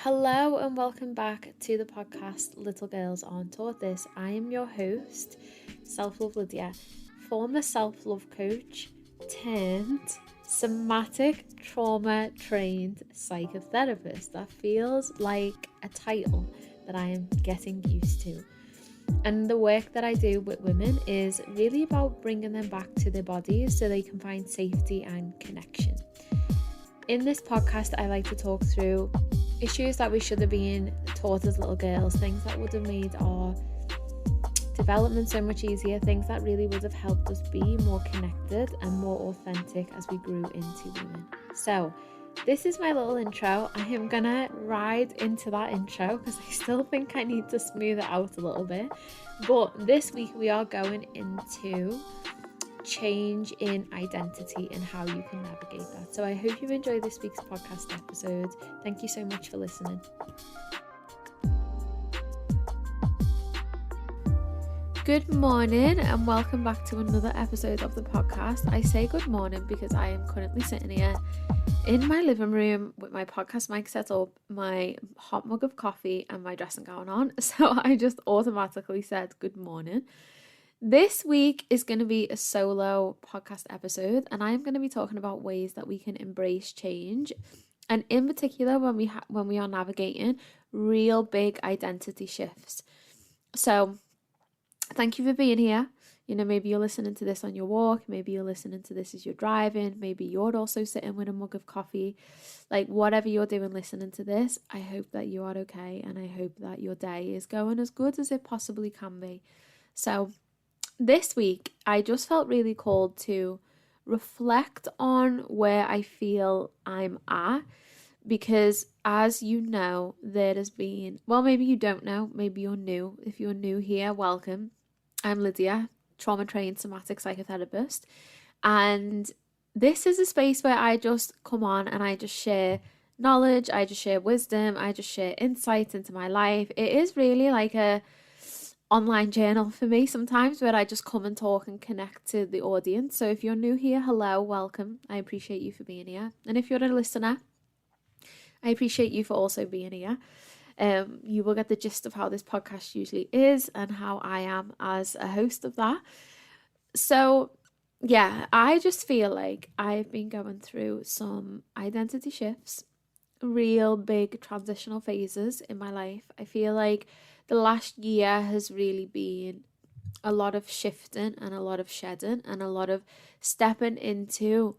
Hello and welcome back to the podcast Little Girls Aren't Taught This. I am your host, Self-Love Lydia, former self-love coach turned somatic trauma trained psychotherapist. That feels like a title that I am getting used to. And the work that I do with women is really about bringing them back to their bodies so they can find safety and connection. In this podcast, I like to talk through issues that we should have been taught as little girls, things that would have made our development so much easier, things that really would have helped us be more connected and more authentic as we grew into women. So this is my little intro. I am gonna ride into that intro because I still think I need to smooth it out a little bit. But this week we are going into change in identity and how you can navigate that. So I hope you enjoy this week's podcast episode. Thank you so much for listening. Good morning and welcome back to another episode of the podcast. I say good morning because I am currently sitting here in my living room with my podcast mic set up, my hot mug of coffee and my dressing gown on. So I just automatically said good morning. This week is going to be a solo podcast episode, and I'm going to be talking about ways that we can embrace change, and in particular when we are navigating real big identity shifts. So thank you for being here. You know, maybe you're listening to this on your walk, maybe you're listening to this as you're driving, maybe you're also sitting with a mug of coffee. Like whatever you're doing listening to this, I hope that you are okay, and I hope that your day is going as good as it possibly can be. So this week, I just felt really called to reflect on where I feel I'm at, because as you know, there has been, well, maybe you don't know, maybe you're new. If you're new here, welcome. I'm Lydia, trauma-trained somatic psychotherapist, and this is a space where I just come on and I just share knowledge, I just share wisdom, I just share insights into my life. It is really like a online journal for me sometimes, where I just come and talk and connect to the audience. So if you're new here, hello, welcome. I appreciate you for being here. And if you're a listener, I appreciate you for also being here. You will get the gist of how this podcast usually is and how I am as a host of that. So yeah, I just feel like I've been going through some identity shifts, real big transitional phases in my life. I feel like the last year has really been a lot of shifting and a lot of shedding and a lot of stepping into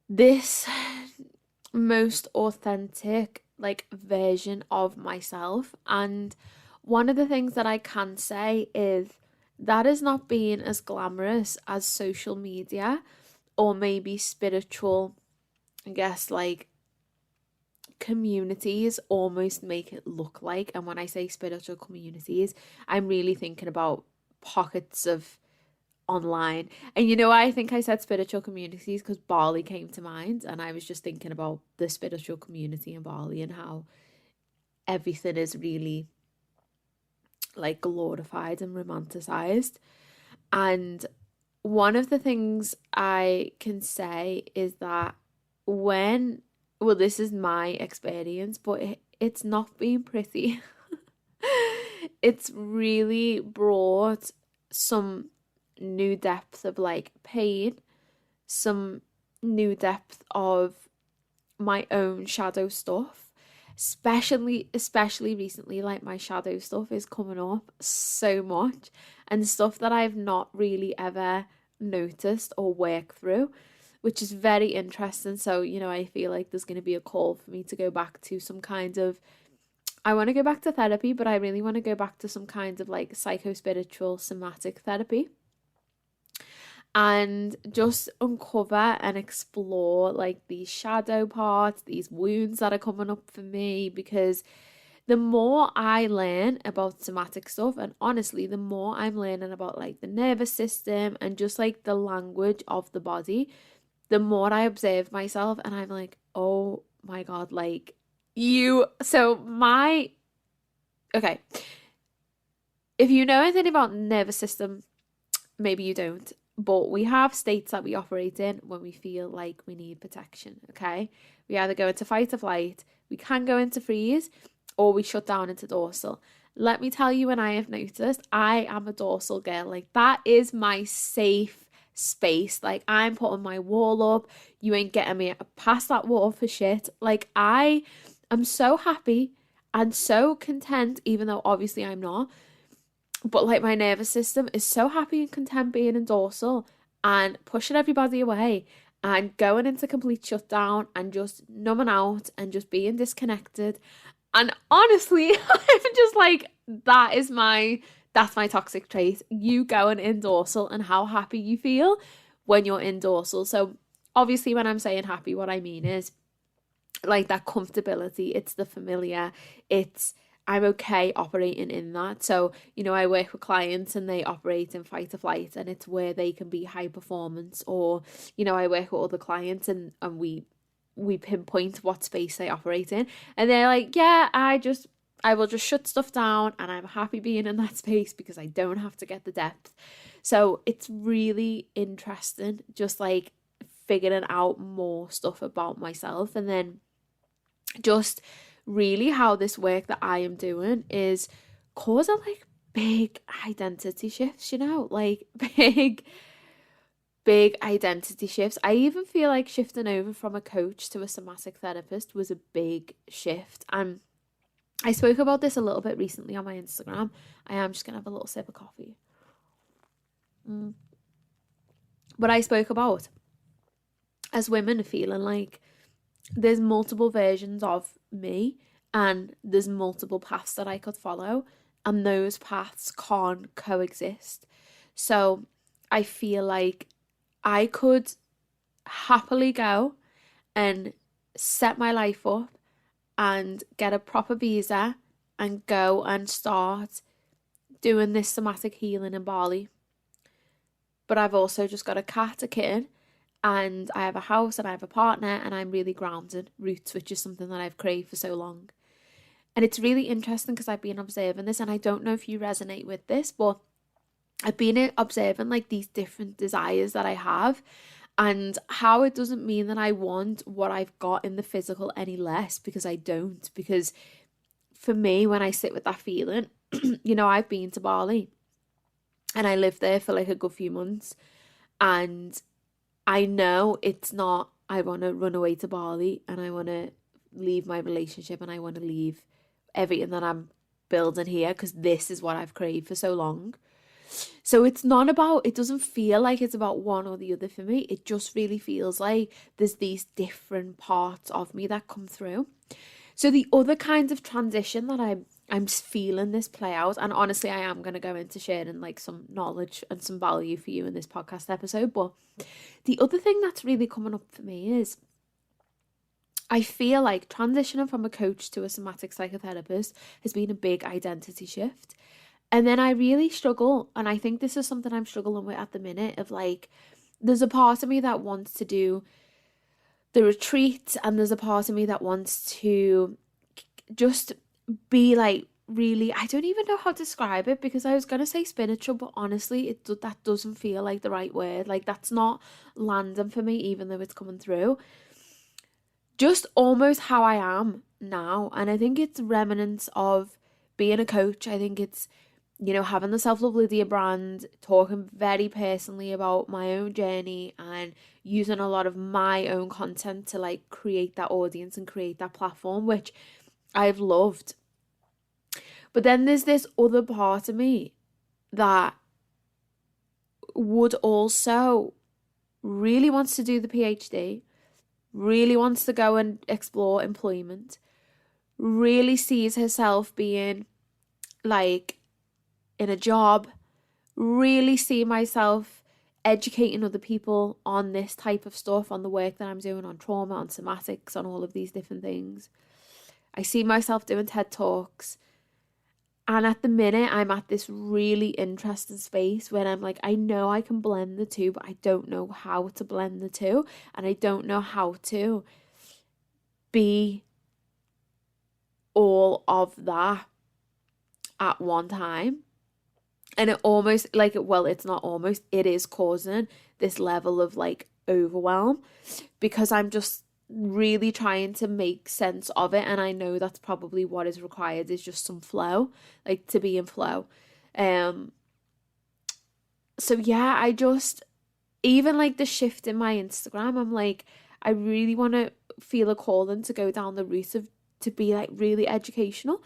this most authentic version of myself. And one of the things that I can say is that is not being as glamorous as social media or maybe spiritual, I guess, communities almost make it look like. And when I say spiritual communities, I'm really thinking about pockets of online. And you know, I think I said spiritual communities because Bali came to mind, and I was just thinking about the spiritual community in Bali and how everything is really glorified and romanticized. And one of the things I can say is that this is my experience, but it's not been pretty. It's really brought some new depth of pain, some new depth of my own shadow stuff, especially recently. My shadow stuff is coming up so much, and stuff that I've not really ever noticed or worked through, which is very interesting. So, you know, I feel like there's going to be a call for me to go back to some kind of, I want to go back to therapy, but I really want to go back to some kind of psycho-spiritual somatic therapy and just uncover and explore these shadow parts, these wounds that are coming up for me. Because the more I learn about somatic stuff, and honestly, the more I'm learning about the nervous system and just the language of the body, the more I observe myself, and I'm like, oh my God, okay. If you know anything about nervous system, maybe you don't, but we have states that we operate in when we feel like we need protection, okay? We either go into fight or flight, We can go into freeze or we shut down into dorsal. Let me tell you, when I have noticed, I am a dorsal girl. Like, that is my safe space. Like, I'm putting my wall up. You ain't getting me past that wall for shit. Like, I am so happy and so content, even though obviously I'm not. But like, my nervous system is so happy and content being in dorsal and pushing everybody away and going into complete shutdown and just numbing out and just being disconnected. And honestly, I'm just like, that's my toxic trait. You going in dorsal and how happy you feel when you're in dorsal. So obviously, when I'm saying happy, what I mean is like that comfortability. It's the familiar. I'm okay operating in that. So, you know, I work with clients and they operate in fight or flight, and it's where they can be high performance. Or, you know, I work with other clients and we pinpoint what space they operate in, and they're like, yeah, I will just shut stuff down and I'm happy being in that space because I don't have to get the depth. So it's really interesting just like figuring out more stuff about myself, and then just really how this work that I am doing is causing like big identity shifts, you know, like big identity shifts. I even feel like shifting over from a coach to a somatic therapist was a big shift. And I spoke about this a little bit recently on my Instagram. I am just going to have a little sip of coffee. But I spoke about, as women, feeling like there's multiple versions of me and there's multiple paths that I could follow, and those paths can't coexist. So I feel like I could happily go and set my life up and get a proper visa and go and start doing this somatic healing in Bali. But I've also just got a cat, a kitten, and I have a house and I have a partner, and I'm really grounded. Roots, which is something that I've craved for so long. And it's really interesting because I've been observing this, and I don't know if you resonate with this, but I've been observing like these different desires that I have, and how it doesn't mean that I want what I've got in the physical any less, because I don't. Because for me, when I sit with that feeling, you know, I've been to Bali and I lived there for like a good few months, and I know it's not, I want to run away to Bali and I want to leave my relationship and I want to leave everything that I'm building here because this is what I've craved for so long. So it's not about, it doesn't feel like it's about one or the other for me. It just really feels like there's these different parts of me that come through. So the other kind of transition that I'm feeling this play out, and honestly I am going to go into sharing like some knowledge and some value for you in this podcast episode, but the other thing that's really coming up for me is I feel like transitioning from a coach to a somatic psychotherapist has been a big identity shift. And then I really struggle, and I think this is something I'm struggling with at the minute, of like, there's a part of me that wants to do the retreat, and there's a part of me that wants to just be like really, I don't even know how to describe it, because I was going to say spiritual, but honestly that doesn't feel like the right word. Like, that's not landing for me, even though it's coming through. Just almost how I am now. And I think it's remnants of being a coach. I think it's, you know, having the Self Love Lydia brand, talking very personally about my own journey and using a lot of my own content to like create that audience and create that platform, which I've loved. But then there's this other part of me that would also really wants to do the PhD, really wants to go and explore employment, really sees herself being like in a job, really see myself educating other people on this type of stuff, on the work that I'm doing, on trauma, on somatics, on all of these different things. I see myself doing TED Talks. And at the minute, I'm at this really interesting space where I'm like, I know I can blend the two, but I don't know how to blend the two. And I don't know how to be all of that at one time. And it almost, like, well, it's not almost, it is causing this level of like overwhelm, because I'm just really trying to make sense of it, and I know that's probably what is required, is just some flow, like to be in flow. So yeah, I just, even like the shift in my Instagram, I'm like, I really want to feel a calling to go down the route of, to be like really educational,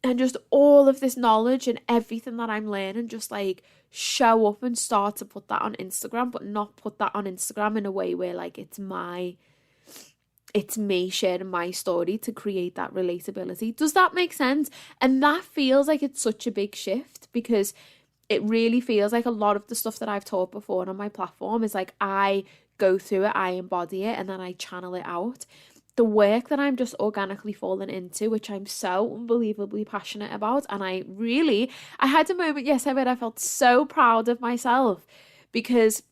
and just all of this knowledge and everything that I'm learning, just like show up and start to put that on Instagram, but not put that on Instagram in a way where like it's me sharing my story to create that relatability. Does that make sense? And that feels like it's such a big shift, because it really feels like a lot of the stuff that I've taught before on my platform is like, I go through it, I embody it, and then I channel it out. The work that I'm just organically falling into, which I'm so unbelievably passionate about. And I had a moment yesterday where I felt so proud of myself, because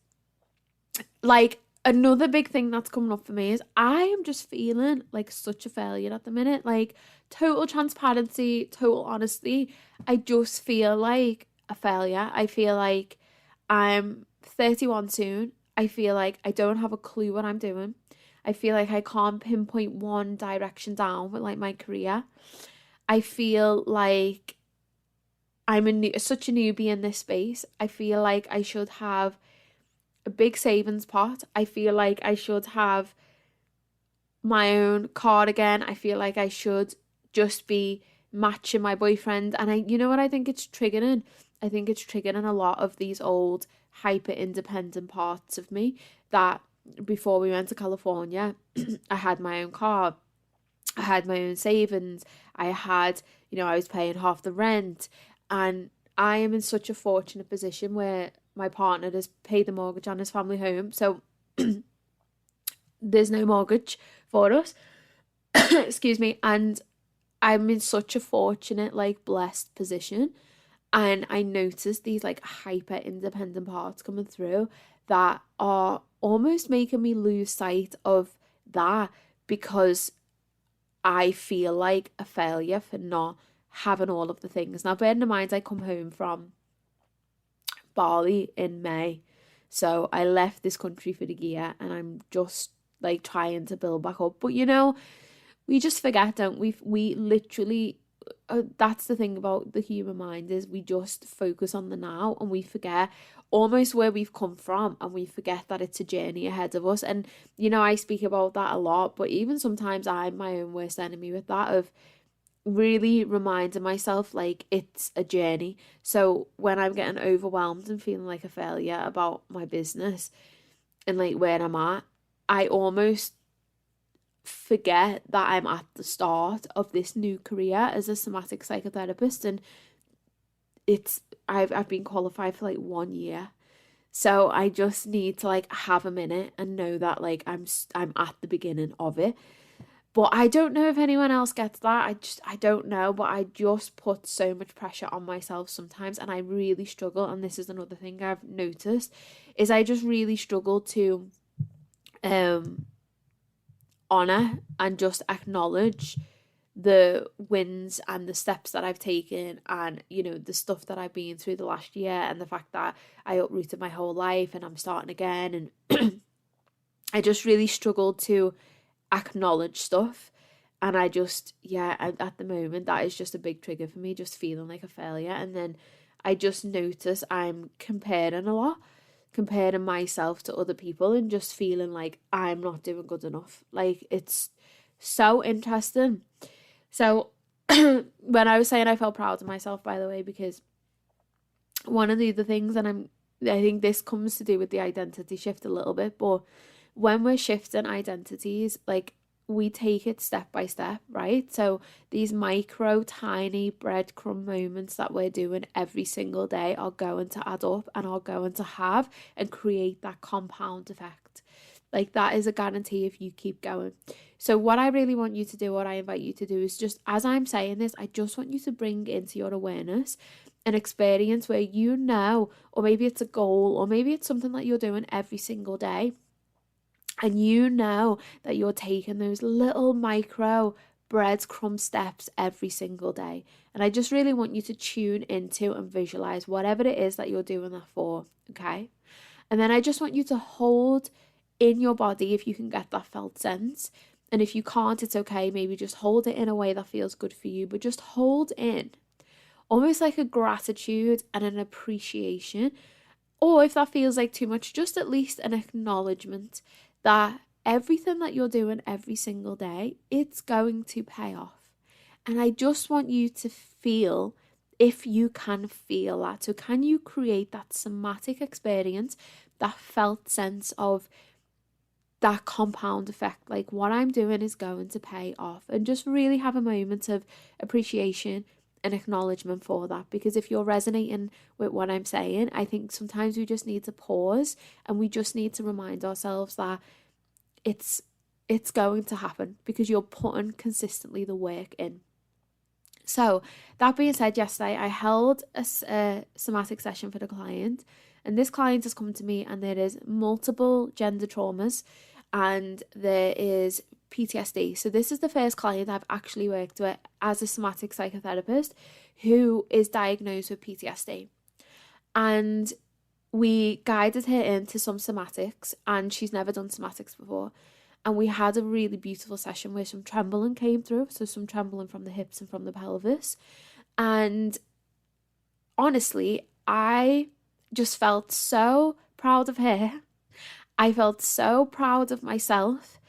like another big thing that's coming up for me is I am just feeling like such a failure at the minute. Like, total transparency, total honesty, I just feel like a failure. I feel like I'm 31 soon. I feel like I don't have a clue what I'm doing. I feel like I can't pinpoint one direction down with like my career. I feel like I'm such a newbie in this space. I feel like I should have a big savings pot. I feel like I should have my own car again. I feel like I should just be matching my boyfriend. And you know what I think it's triggering? I think it's triggering a lot of these old hyper independent parts of me that before we went to California, I had my own car, I had my own savings, I had, I was paying half the rent, and I am in such a fortunate position where my partner has paid the mortgage on his family home, so there's no mortgage for us. Excuse me. And I'm in such a fortunate, like, blessed position, and I noticed these like hyper independent parts coming through that are almost making me lose sight of that, because I feel like a failure for not having all of the things. Now, bearing in mind, I come home from Bali in May, so I left this country for the year, and I'm just like trying to build back up. But we just forget, don't we? We literally, that's the thing about the human mind, is we just focus on the now, and we forget almost where we've come from, and we forget that it's a journey ahead of us. And I speak about that a lot, but even sometimes I'm my own worst enemy with that, of really reminding myself like it's a journey. So when I'm getting overwhelmed and feeling like a failure about my business and like where I'm at, I almost forget that I'm at the start of this new career as a somatic psychotherapist, and I've been qualified for like 1 year, so I just need to like have a minute and know that like I'm at the beginning of it. But I don't know if anyone else gets that. I don't know, but I just put so much pressure on myself sometimes, and I really struggle. And this is another thing I've noticed, is I just really struggle to honor and just acknowledge the wins and the steps that I've taken, and the stuff that I've been through the last year, and the fact that I uprooted my whole life and I'm starting again, and I just really struggle to acknowledge stuff. And I just, at the moment, that is just a big trigger for me, just feeling like a failure. And then I just notice I'm comparing a lot, comparing myself to other people, and just feeling like I'm not doing good enough. Like, it's so interesting. So when I was saying I felt proud of myself, by the way, because one of the other things, and I think this comes to do with the identity shift a little bit, but when we're shifting identities, like, we take it step by step, right? So these micro, tiny breadcrumb moments that we're doing every single day are going to add up, and are going to have and create that compound effect. Like, that is a guarantee if you keep going. So what I really want you to do, what I invite you to do, is just, as I'm saying this, I just want you to bring into your awareness an experience where or maybe it's a goal, or maybe it's something that you're doing every single day, and that you're taking those little micro breadcrumb steps every single day. And I just really want you to tune into and visualize whatever it is that you're doing that for, okay? And then I just want you to hold in your body if you can get that felt sense. And if you can't, it's okay. Maybe just hold it in a way that feels good for you, but just hold in almost like a gratitude and an appreciation. Or if that feels like too much, just at least an acknowledgement that everything that you're doing every single day, it's going to pay off. And I just want you to feel, if you can feel that. So can you create that somatic experience, that felt sense of that compound effect, like what I'm doing is going to pay off, and just really have a moment of appreciation and acknowledgement for that. Because if you're resonating with what I'm saying, I think sometimes we just need to pause and we just need to remind ourselves that it's going to happen because you're putting consistently the work in. So that being said, yesterday I held a somatic session for the client, and this client has come to me and there is multiple gender traumas and there is PTSD. So this is the first client I've actually worked with as a somatic psychotherapist who is diagnosed with PTSD. And we guided her into some somatics, and she's never done somatics before. And we had a really beautiful session where some trembling came through. So some trembling from the hips and from the pelvis. And honestly, I just felt so proud of her. I felt so proud of myself.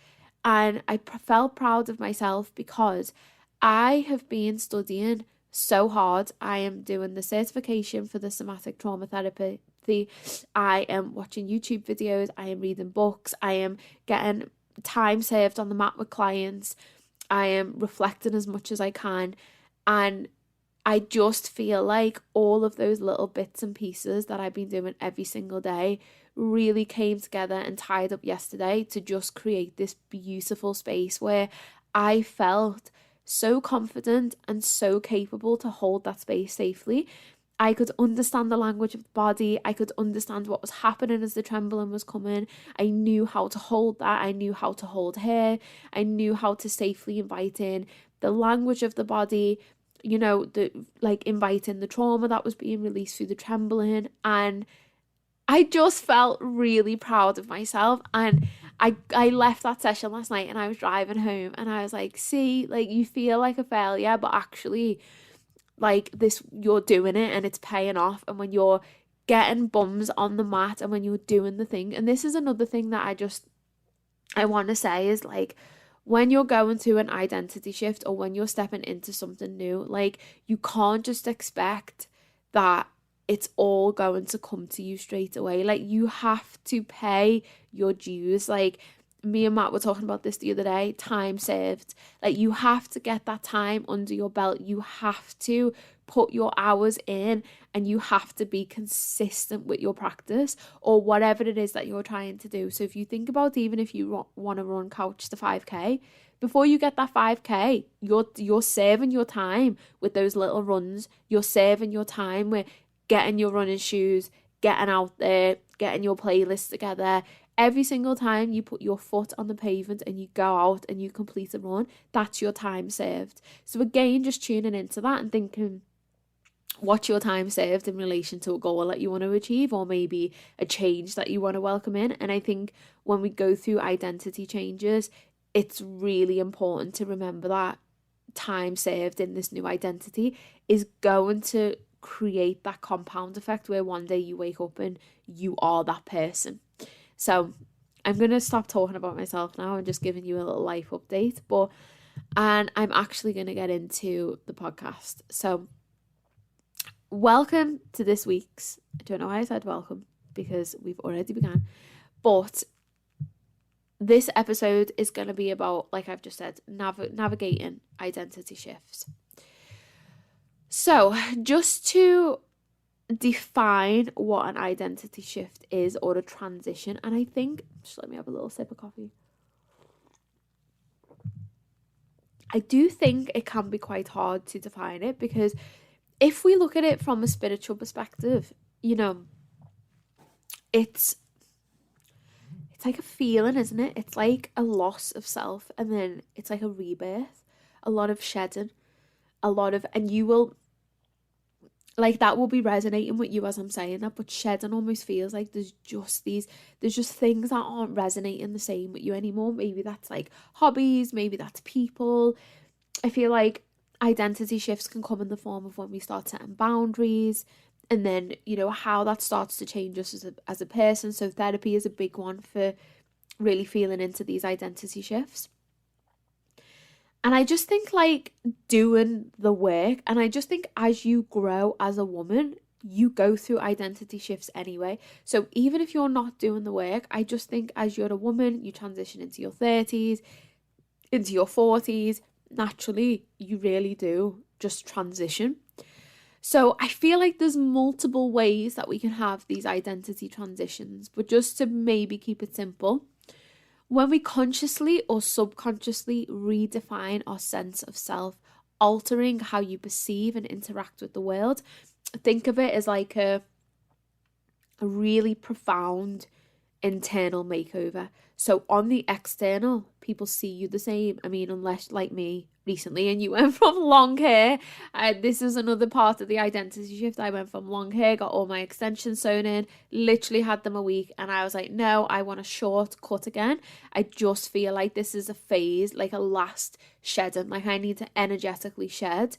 And I felt proud of myself because I have been studying so hard. I am doing the certification for the somatic trauma therapy. I am watching YouTube videos. I am reading books. I am getting time saved on the mat with clients. I am reflecting as much as I can, and I just feel like all of those little bits and pieces that I've been doing every single day really came together and tied up yesterday to just create this beautiful space where I felt so confident and so capable to hold that space safely. I could understand the language of the body. I could understand what was happening as the trembling was coming. I knew how to hold that. I knew how to hold her. I knew how to safely invite in the language of the body, you know, inviting the trauma that was being released through the trembling. And I just felt really proud of myself. And I left that session last night and I was driving home and I was like, see, like, you feel like a failure, but actually, like, this, you're doing it and it's paying off. And when you're getting bums on the mat and when you're doing the thing, and this is another thing that I want to say is, like, when you're going through an identity shift or when you're stepping into something new, like, you can't just expect that it's all going to come to you straight away. Like, you have to pay your dues. Like, me and Matt were talking about this the other day, time saved. Like, you have to get that time under your belt. You have to put your hours in and you have to be consistent with your practice or whatever it is that you're trying to do. So if you think about, even if you want to run couch to 5k, before you get that 5k, you're saving your time with those little runs. You're saving your time with getting your running shoes, getting out there, getting your playlist together. Every single time you put your foot on the pavement and you go out and you complete a run, that's your time saved. So again, just tuning into that and thinking, what's your time saved in relation to a goal that you want to achieve, or maybe a change that you want to welcome in. And I think when we go through identity changes, it's really important to remember that time saved in this new identity is going to create that compound effect where one day you wake up and you are that person. So I'm going to stop talking about myself now and just giving you a little life update, and I'm actually going to get into the podcast. So welcome to this week's, I don't know why I said welcome because we've already begun, but this episode is going to be about, like I've just said, navigating identity shifts. So just to define what an identity shift is, or a transition, and I think, just let me have a little sip of coffee. I do think it can be quite hard to define it, because if we look at it from a spiritual perspective, you know, it's like a feeling, isn't it? It's like a loss of self, and then it's like a rebirth, a lot of shedding, and like that will be resonating with you as I'm saying that, but shedding almost feels like there's just things that aren't resonating the same with you anymore. Maybe that's like hobbies, maybe that's people. I feel like identity shifts can come in the form of when we start setting boundaries, and then, how that starts to change us as a person. So therapy is a big one for really feeling into these identity shifts. And I just think like doing the work, and I just think as you grow as a woman, you go through identity shifts anyway. So even if you're not doing the work, I just think as you're a woman, you transition into your 30s, into your 40s, naturally, you really do just transition. So I feel like there's multiple ways that we can have these identity transitions, but just to maybe keep it simple, when we consciously or subconsciously redefine our sense of self, altering how you perceive and interact with the world, think of it as like a really profound internal makeover. So on the external, people see you the same. I mean, unless like me recently and you went from long hair, this is another part of the identity shift. I went from long hair, got all my extensions sewn in, literally had them a week, and I was like, no, I want a short cut again. I just feel like this is a phase, like a last shedding. Like I need to energetically shed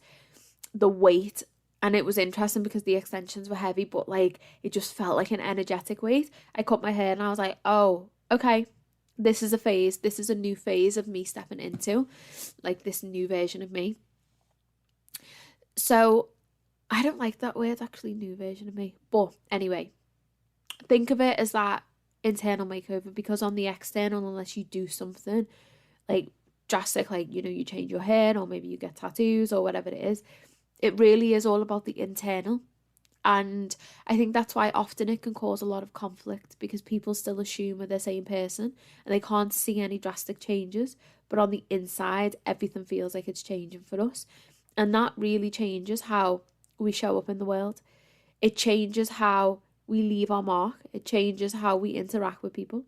the weight. And it was interesting because the extensions were heavy, but like it just felt like an energetic weight. I cut my hair and I was like, oh, okay, this is a phase. This is a new phase of me stepping into, like this new version of me. So I don't like that word, actually, new version of me. But anyway, think of it as that internal makeover, because on the external, unless you do something like drastic, like, you change your hair or maybe you get tattoos or whatever it is, it really is all about the internal. And I think that's why often it can cause a lot of conflict, because people still assume we're the same person and they can't see any drastic changes. But on the inside, everything feels like it's changing for us. And that really changes how we show up in the world. It changes how we leave our mark. It changes how we interact with people.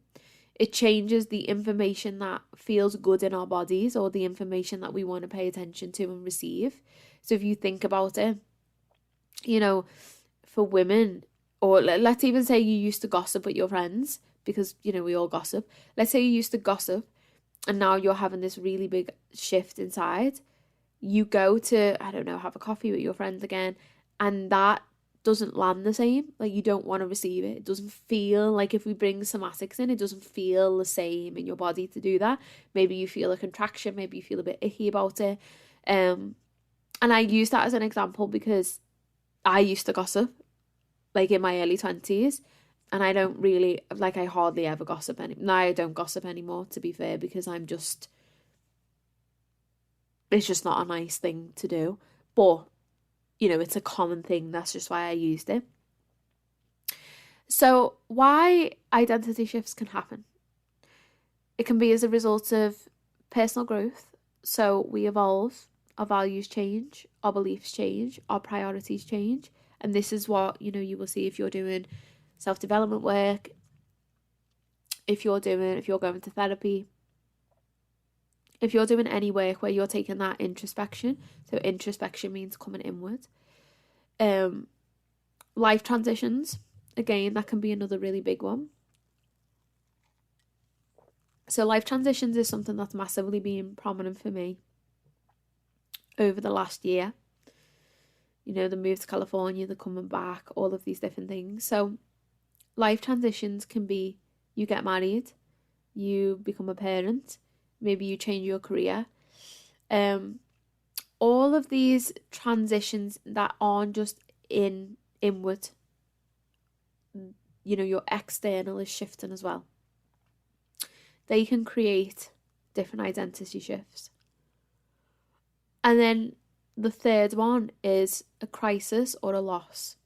It changes the information that feels good in our bodies, or the information that we want to pay attention to and receive. So if you think about it, for women, or let's even say you used to gossip with your friends, because, we all gossip. Let's say you used to gossip and now you're having this really big shift inside. You go to, I don't know, have a coffee with your friends again, and that doesn't land the same. Like, you don't want to receive it. It doesn't feel like, if we bring somatics in, it doesn't feel the same in your body to do that. Maybe you feel a contraction, maybe you feel a bit icky about it. And I use that as an example because I used to gossip, like in my early 20s, and I don't really, like, I hardly ever gossip now I don't gossip anymore, to be fair, because it's just not a nice thing to do. But, it's a common thing. That's just why I used it. So why identity shifts can happen. It can be as a result of personal growth. So we evolve, our values change, our beliefs change, our priorities change. And this is what, you will see if you're doing self-development work, if you're going to therapy, if you're doing any work where you're taking that introspection. So introspection means coming inward. Life transitions, again, that can be another really big one. So life transitions is something that's massively been prominent for me over the last year. The move to California, the coming back, all of these different things. So life transitions can be, you get married, you become a parent, maybe you change your career. All of these transitions that aren't just inward, your external is shifting as well. They can create different identity shifts. And then the third one is a crisis or a loss.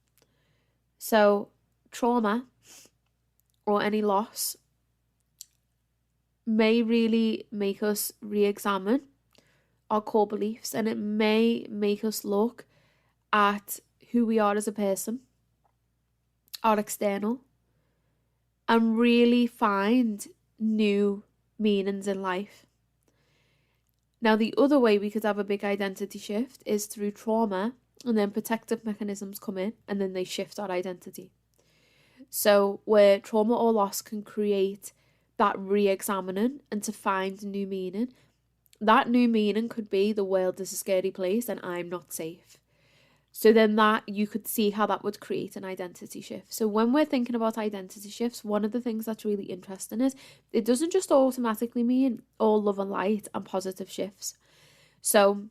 So trauma or any loss may really make us re-examine our core beliefs, and it may make us look at who we are as a person, our external, and really find new meanings in life. Now, the other way we could have a big identity shift is through trauma and then protective mechanisms come in, and then they shift our identity. So where trauma or loss can create that re-examining and to find new meaning. That new meaning could be the world is a scary place and I'm not safe. So then that you could see how that would create an identity shift. So when we're thinking about identity shifts, one of the things that's really interesting is it doesn't just automatically mean all love and light and positive shifts. So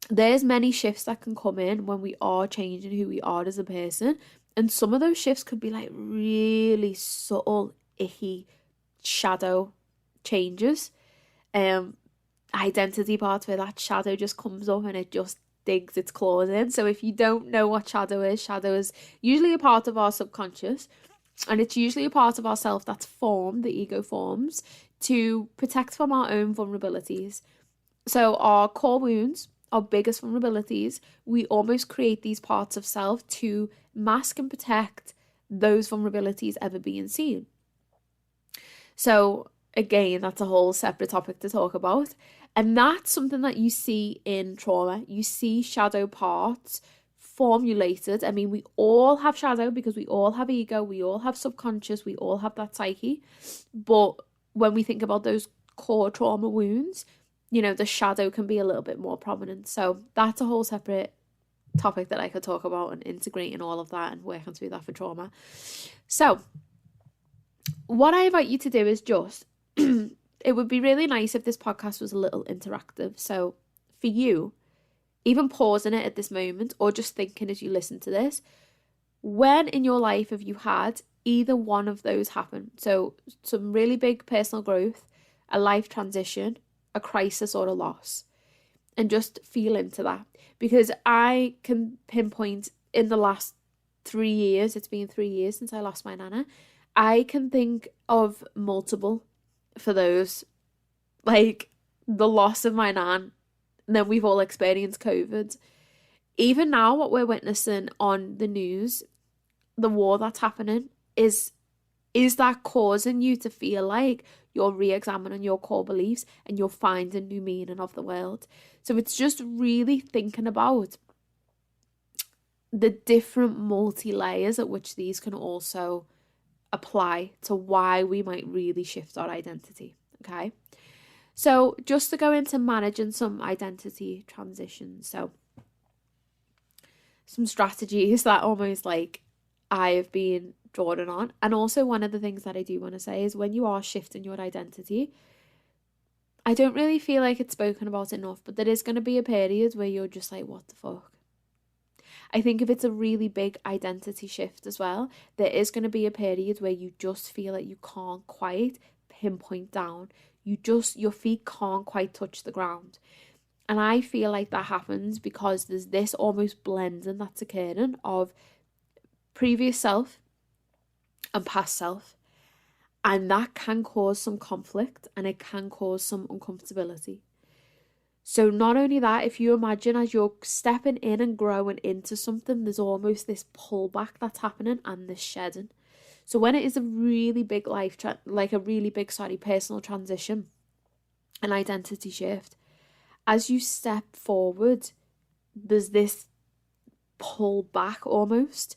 there's many shifts that can come in when we are changing who we are as a person. And some of those shifts could be like really subtle, icky shadow changes. Identity parts where that shadow just comes up and it just digs its claws in. So if you don't know what shadow is usually a part of our subconscious, and it's usually a part of ourself that's formed, the ego forms, to protect from our own vulnerabilities. So our core wounds, our biggest vulnerabilities, we almost create these parts of self to mask and protect those vulnerabilities ever being seen. So again, that's a whole separate topic to talk about. And that's something that you see in trauma. You see shadow parts formulated. I mean, we all have shadow because we all have ego, we all have subconscious, we all have that psyche. But when we think about those core trauma wounds, you know, the shadow can be a little bit more prominent. So that's a whole separate topic that I could talk about, and integrating all of that and working through that for trauma. So what I invite you to do is just, it would be really nice if this podcast was a little interactive. So for you, even pausing it at this moment or just thinking as you listen to this, when in your life have you had either one of those happen? So some really big personal growth, a life transition, a crisis or a loss, and just feel into that. Because I can pinpoint in the last 3 years, it's been 3 years since I lost my nana, I can think of multiple for those, like the loss of my nan, and then we've all experienced COVID. Even now, what we're witnessing on the news, the war that's happening, is that causing you to feel like you're re-examining your core beliefs and you're finding new meaning of the world? So it's just really thinking about the different multi-layers at which these can also apply to why we might really shift our identity. Okay, so just to go into managing some identity transitions, so some strategies that almost like I have been drawing on. And also one of the things that I do want to say is when you are shifting your identity, I don't really feel like it's spoken about enough, but there is going to be a period where you're just like, what the fuck? I think if it's a really big identity shift as well, there is going to be a period where you just feel like you can't quite pinpoint down. Your feet can't quite touch the ground. And I feel like that happens because there's this almost blending that's occurring of previous self and past self. And that can cause some conflict and it can cause some uncomfortability. So not only that, if you imagine as you're stepping in and growing into something, there's almost this pullback that's happening and this shedding. So when it is a really big personal transition, an identity shift, as you step forward, there's this pull back almost.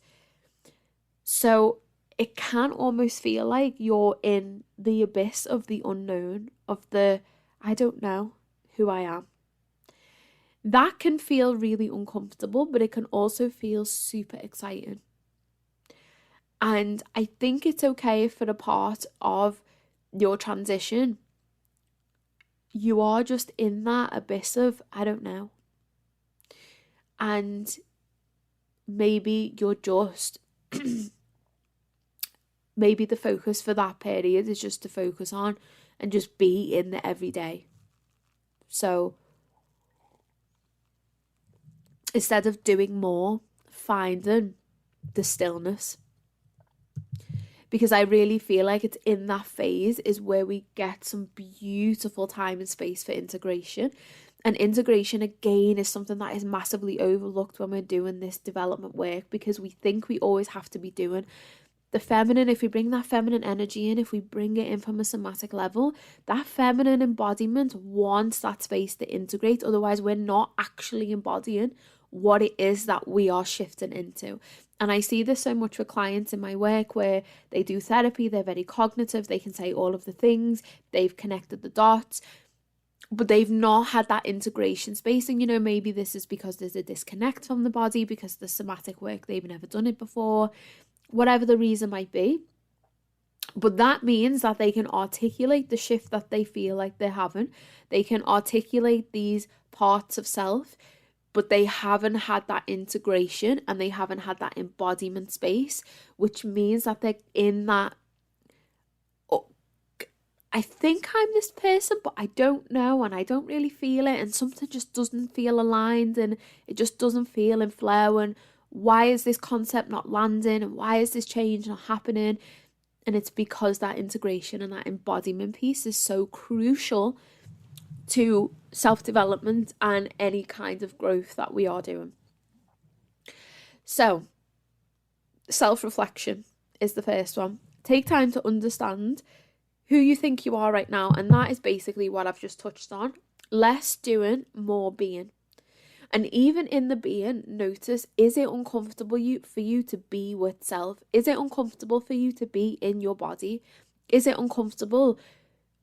So it can almost feel like you're in the abyss of the unknown, of the, I don't know who I am. That can feel really uncomfortable, but it can also feel super exciting. And I think it's okay if for a part of your transition, you are just in that abyss of, I don't know. And maybe you're just, maybe the focus for that period is just to focus on and just be in the everyday. So instead of doing more, finding the stillness. Because I really feel like it's in that phase is where we get some beautiful time and space for integration. And integration, again, is something that is massively overlooked when we're doing this development work, because we think we always have to be doing the feminine. If we bring that feminine energy in, if we bring it in from a somatic level, that feminine embodiment wants that space to integrate. Otherwise, we're not actually embodying what it is that we are shifting into. And I see this so much with clients in my work where they do therapy, they're very cognitive, they can say all of the things, they've connected the dots, but they've not had that integration space. And, maybe this is because there's a disconnect from the body, because the somatic work, they've never done it before, whatever the reason might be. But that means that they can articulate the shift that they feel like they're having. They can articulate these parts of self, but they haven't had that integration and they haven't had that embodiment space, which means that they're in that, oh, I think I'm this person, but I don't know, and I don't really feel it, and something just doesn't feel aligned, and it just doesn't feel in flow, and why is this concept not landing, and why is this change not happening? And it's because that integration and that embodiment piece is so crucial to self-development and any kind of growth that we are doing. So, self-reflection is the first one. Take time to understand who you think you are right now. And that is basically what I've just touched on. Less doing, more being. And even in the being, notice, is it uncomfortable for you to be with self? Is it uncomfortable for you to be in your body? Is it uncomfortable?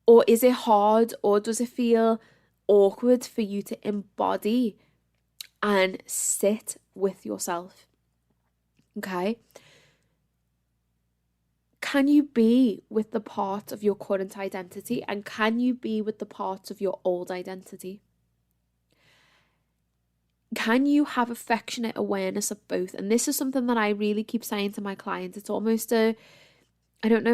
Or is it hard? Or does it feel awkward for you to embody and sit with yourself? Okay? Can you be with the part of your current identity? And can you be with the parts of your old identity? Can you have affectionate awareness of both? And this is something that I really keep saying to my clients. It's almost I don't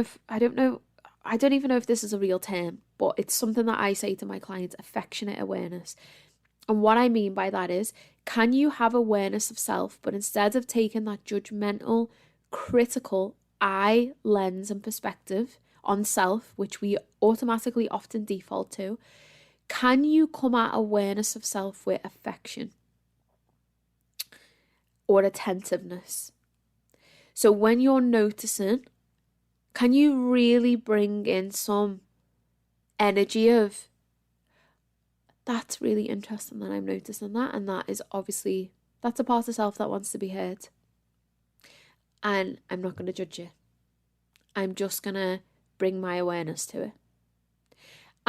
even know if this is a real term, but it's something that I say to my clients, affectionate awareness. And what I mean by that is, can you have awareness of self, but instead of taking that judgmental, critical I lens and perspective on self, which we automatically often default to, can you come at awareness of self with affection or attentiveness? So when you're noticing, can you really bring in some energy of, that's really interesting that I'm noticing that, and that is obviously, that's a part of self that wants to be heard. And I'm not going to judge you. I'm just going to bring my awareness to it.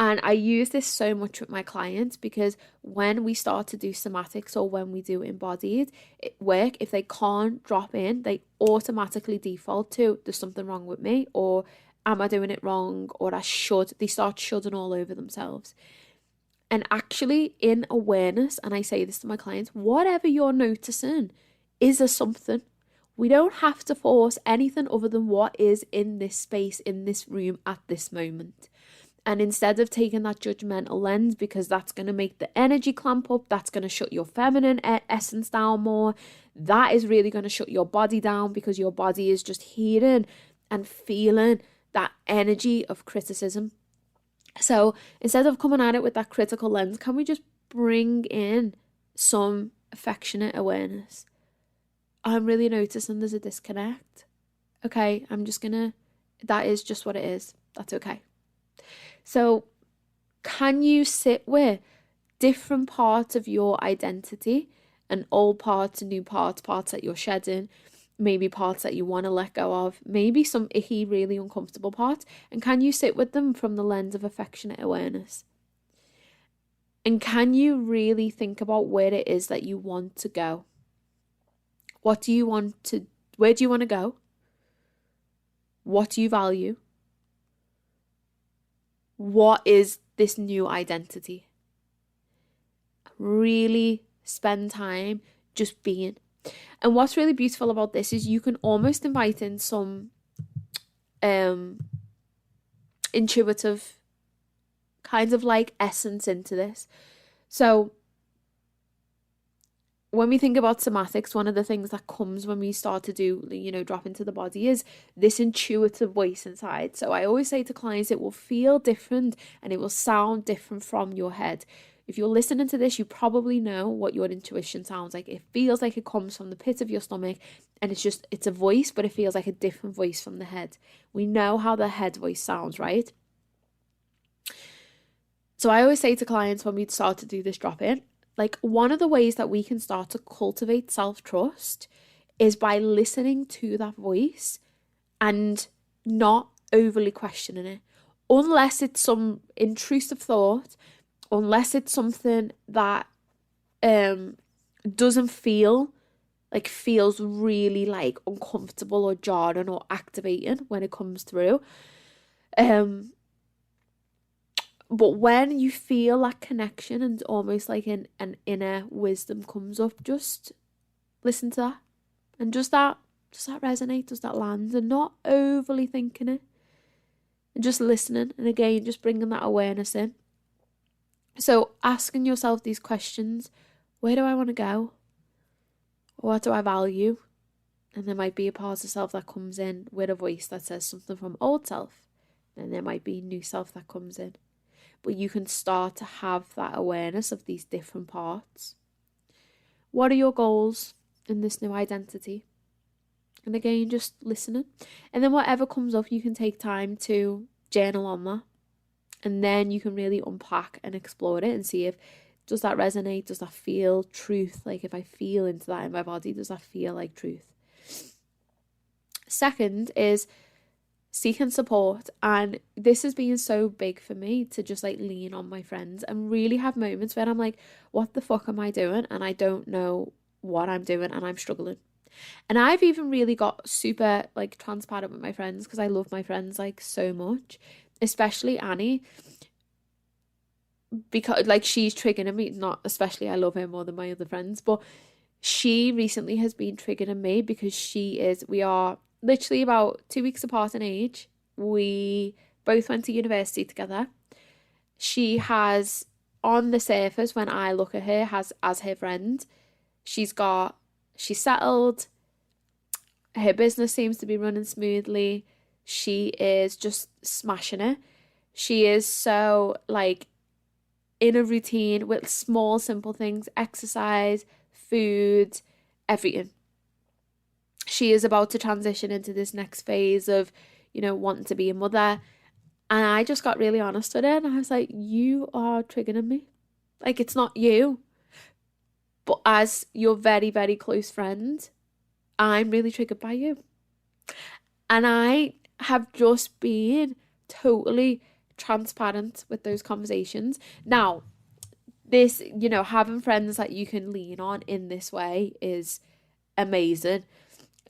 And I use this so much with my clients because when we start to do somatics or when we do embodied work, if they can't drop in, they automatically default to, there's something wrong with me, or am I doing it wrong, or I should. They start shudding all over themselves. And actually in awareness, and I say this to my clients, whatever you're noticing is a something. We don't have to force anything other than what is in this space, in this room at this moment. And instead of taking that judgmental lens, because that's going to make the energy clamp up, that's going to shut your feminine essence down more, that is really going to shut your body down, because your body is just hearing and feeling that energy of criticism. So instead of coming at it with that critical lens, can we just bring in some affectionate awareness? I'm really noticing there's a disconnect. Okay, that is just what it is. That's okay. So can you sit with different parts of your identity, and old parts and new parts that you're shedding, maybe parts that you want to let go of, maybe some icky, really uncomfortable parts, and can you sit with them from the lens of affectionate awareness? And can you really think about where it is that you want to go? Where do you want to go? What do you value? What is this new identity? Really spend time just being. And what's really beautiful about this is you can almost invite in some intuitive kind of like essence into this. So when we think about somatics, one of the things that comes when we start to do, drop into the body is this intuitive voice inside. So I always say to clients, it will feel different and it will sound different from your head. If you're listening to this, you probably know what your intuition sounds like. It feels like it comes from the pit of your stomach, and it's a voice, but it feels like a different voice from the head. We know how the head voice sounds, right? So I always say to clients when we start to do this drop in, Like, one of the ways that we can start to cultivate self-trust is by listening to that voice and not overly questioning it. Unless it's some intrusive thought, unless it's something that doesn't feels really like uncomfortable or jarring or activating when it comes through. But when you feel that connection and almost like an inner wisdom comes up, just listen to that. And does that resonate? Does that land? And not overly thinking it. And just listening. And again, just bringing that awareness in. So asking yourself these questions. Where do I want to go? What do I value? And there might be a part of self that comes in with a voice that says something from old self. And there might be new self that comes in. But you can start to have that awareness of these different parts. What are your goals in this new identity? And again, just listening. And then whatever comes up, you can take time to journal on that. And then you can really unpack and explore it and see if, does that resonate? Does that feel truth? Like, if I feel into that in my body, does that feel like truth? Second is seeking support. And this has been so big for me to just like lean on my friends and really have moments where I'm like, what the fuck am I doing? And I don't know what I'm doing and I'm struggling. And I've even really got super like transparent with my friends because I love my friends like so much, especially Annie, because like she's triggering me. Not especially, I love her more than my other friends, but she recently has been triggering me because we are literally about 2 weeks apart in age. We both went to university together. She has, on the surface, when I look at her as her friend, she's settled. Her business seems to be running smoothly. She is just smashing it. She is so like in a routine with small, simple things, exercise, food, everything. She is about to transition into this next phase of, wanting to be a mother. And I just got really honest with her and I was like, you are triggering me. Like, it's not you. But as your very, very close friend, I'm really triggered by you. And I have just been totally transparent with those conversations. Now, this, having friends that you can lean on in this way is amazing.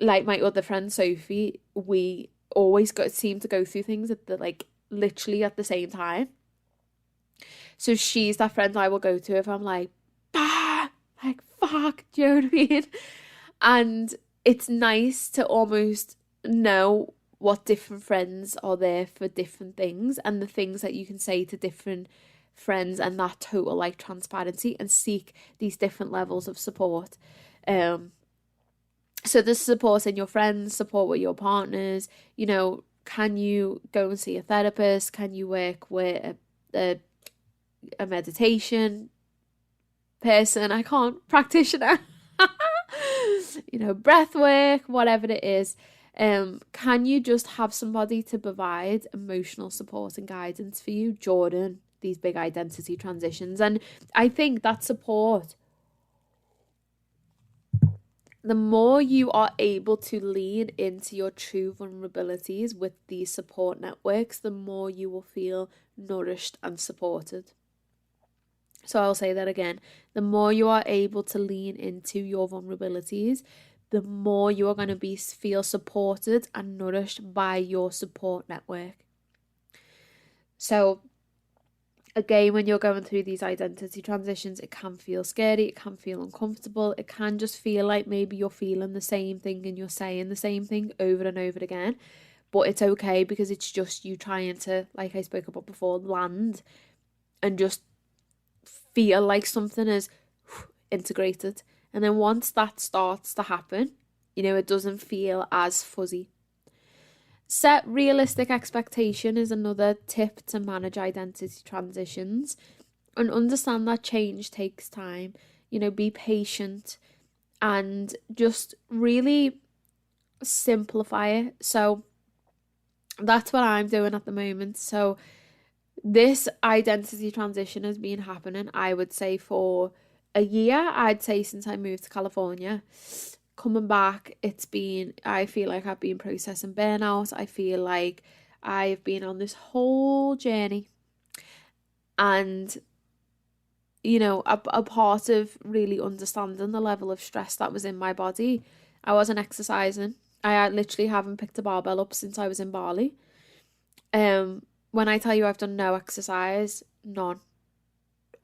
Like my other friend Sophie, we always seem to go through things literally at the same time. So she's that friend I will go to if I'm like, fuck, do you know what I mean? And it's nice to almost know what different friends are there for different things and the things that you can say to different friends and that total like transparency and seek these different levels of support. So there's support in your friends, support with your partners, can you go and see a therapist? Can you work with a meditation person? I can't, practitioner. Breath work, whatever it is. Can you just have somebody to provide emotional support and guidance for you during these big identity transitions? And I think that support, the more you are able to lean into your true vulnerabilities with these support networks, the more you will feel nourished and supported. So I'll say that again. The more you are able to lean into your vulnerabilities, the more you are going to feel supported and nourished by your support network. So again, when you're going through these identity transitions, it can feel scary, it can feel uncomfortable, it can just feel like maybe you're feeling the same thing and you're saying the same thing over and over again. But it's okay because it's just you trying to, like I spoke about before, land and just feel like something is integrated. And then once that starts to happen, it doesn't feel as fuzzy. Set realistic expectation is another tip to manage identity transitions, and understand that change takes time. Be patient and just really simplify it. So that's what I'm doing at the moment. So this identity transition has been happening, I would say, for a year, I'd say, since I moved to California. Coming back, I feel like I've been processing burnout. I feel like I've been on this whole journey. And, you know, a part of really understanding the level of stress that was in my body, I wasn't exercising. I literally haven't picked a barbell up since I was in Bali. When I tell you I've done no exercise, none.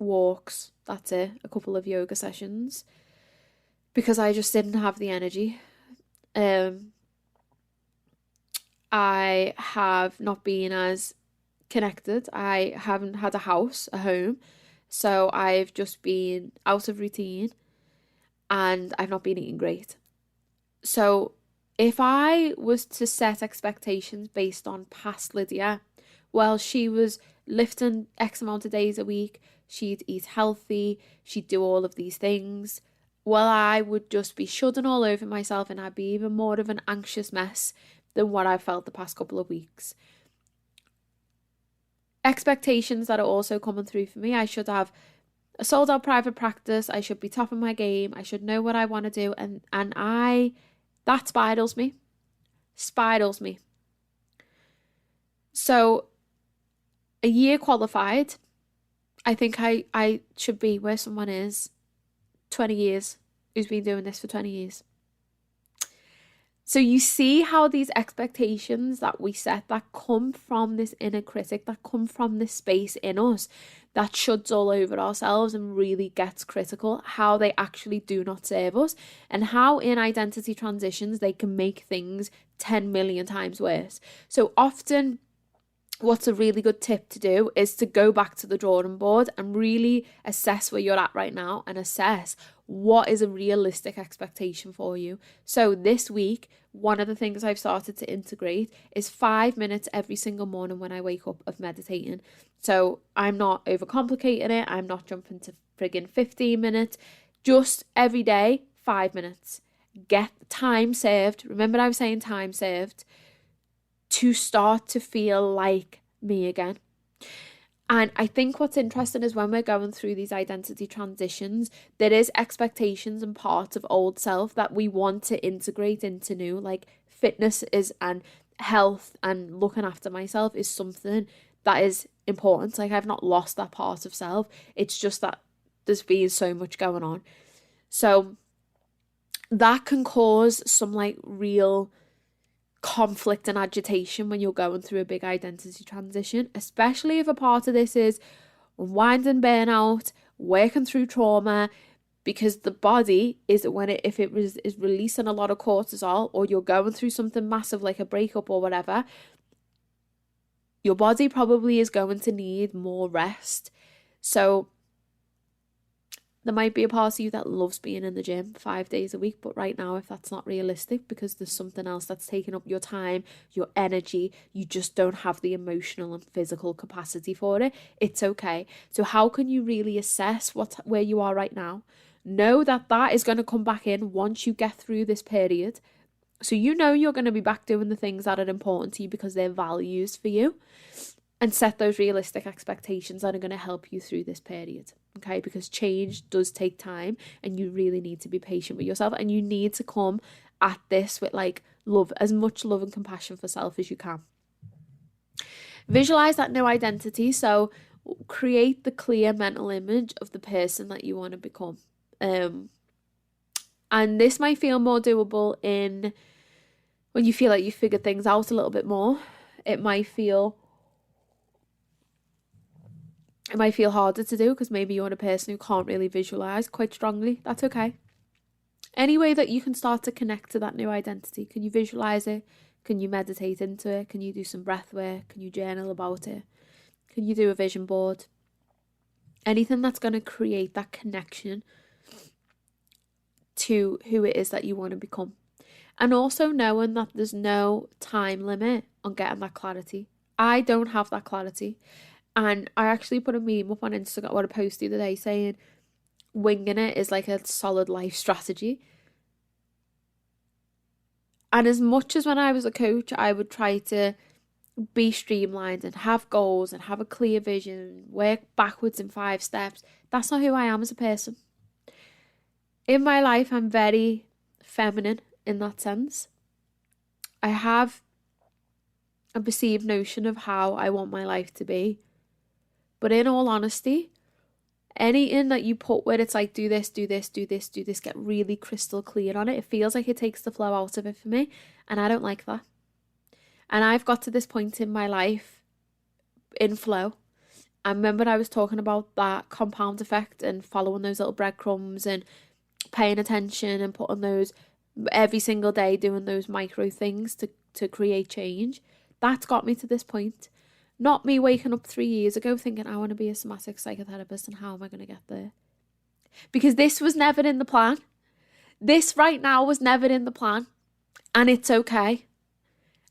Walks, that's it. A couple of yoga sessions. Because I just didn't have the energy. I have not been as connected. I haven't had a house, a home. So I've just been out of routine and I've not been eating great. So if I was to set expectations based on past Lydia, well, she was lifting X amount of days a week, she'd eat healthy, she'd do all of these things. Well, I would just be shuddering all over myself and I'd be even more of an anxious mess than what I felt the past couple of weeks. Expectations that are also coming through for me. I should have a sold out private practice. I should be top of my game. I should know what I want to do. And that spirals me. So a year qualified, I think I should be where someone is 20 years, who's been doing this for 20 years. So you see how these expectations that we set, that come from this inner critic, that come from this space in us that shoods all over ourselves and really gets critical, how they actually do not serve us, and how in identity transitions they can make things 10 million times worse. So often, what's a really good tip to do is to go back to the drawing board and really assess where you're at right now and assess what is a realistic expectation for you. So this week, one of the things I've started to integrate is 5 minutes every single morning when I wake up of meditating. So I'm not overcomplicating it. I'm not jumping to friggin' 15 minutes. Just every day, 5 minutes. Get time saved. Remember I was saying time saved. To start to feel like me again. And I think what's interesting is when we're going through these identity transitions, there is expectations and parts of old self that we want to integrate into new, like fitness is, and health and looking after myself is something that is important. Like I've not lost that part of self. It's just that there's been so much going on. So that can cause some like real conflict and agitation when you're going through a big identity transition, especially if a part of this is unwinding burnout, working through trauma, because the body is if it is releasing a lot of cortisol, or you're going through something massive like a breakup or whatever, your body probably is going to need more rest. So there might be a part of you that loves being in the gym 5 days a week, but right now, if that's not realistic because there's something else that's taking up your time, your energy, you just don't have the emotional and physical capacity for it, it's okay. So how can you really assess where you are right now? Know that is going to come back in once you get through this period. So you know you're going to be back doing the things that are important to you because they're values for you. And set those realistic expectations that are going to help you through this period, okay? Because change does take time and you really need to be patient with yourself, and you need to come at this with like love, as much love and compassion for self as you can. Visualize that new identity. So create the clear mental image of the person that you want to become. And this might feel more doable when you feel like you've figured things out a little bit more. It might feel harder to do because maybe you're a person who can't really visualize quite strongly. That's okay. Any way that you can start to connect to that new identity. Can you visualize it? Can you meditate into it? Can you do some breath work? Can you journal about it? Can you do a vision board? Anything that's going to create that connection to who it is that you want to become. And also knowing that there's no time limit on getting that clarity. I don't have that clarity. And I actually put a meme up on Instagram, or a post the other day, saying winging it is like a solid life strategy. And as much as when I was a coach, I would try to be streamlined and have goals and have a clear vision, work backwards in 5 steps, that's not who I am as a person. in my life, I'm very feminine in that sense. I have a perceived notion of how I want my life to be. But in all honesty, anything that you put where it's like, do this, do this, do this, do this, get really crystal clear on it, it feels like it takes the flow out of it for me. And I don't like that. And I've got to this point in my life in flow. I remember I was talking about that compound effect and following those little breadcrumbs and paying attention and putting those every single day, doing those micro things to create change. That's got me to this point. Not me waking up 3 years ago thinking I want to be a somatic psychotherapist and how am I going to get there? Because this was never in the plan. This right now was never in the plan. And it's okay.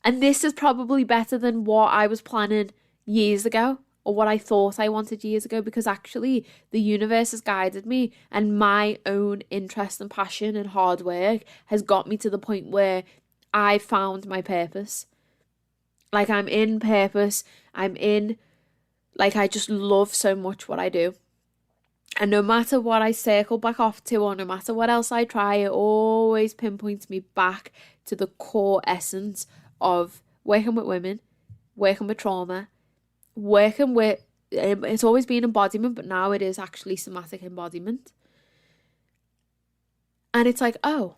And this is probably better than what I was planning years ago or what I thought I wanted years ago, because actually the universe has guided me and my own interest and passion and hard work has got me to the point where I found my purpose. Like, I'm in purpose. I just love so much what I do. And no matter what I circle back off to, or no matter what else I try, it always pinpoints me back to the core essence of working with women, working with trauma, working with, it's always been embodiment, but now it is actually somatic embodiment. And it's like, oh,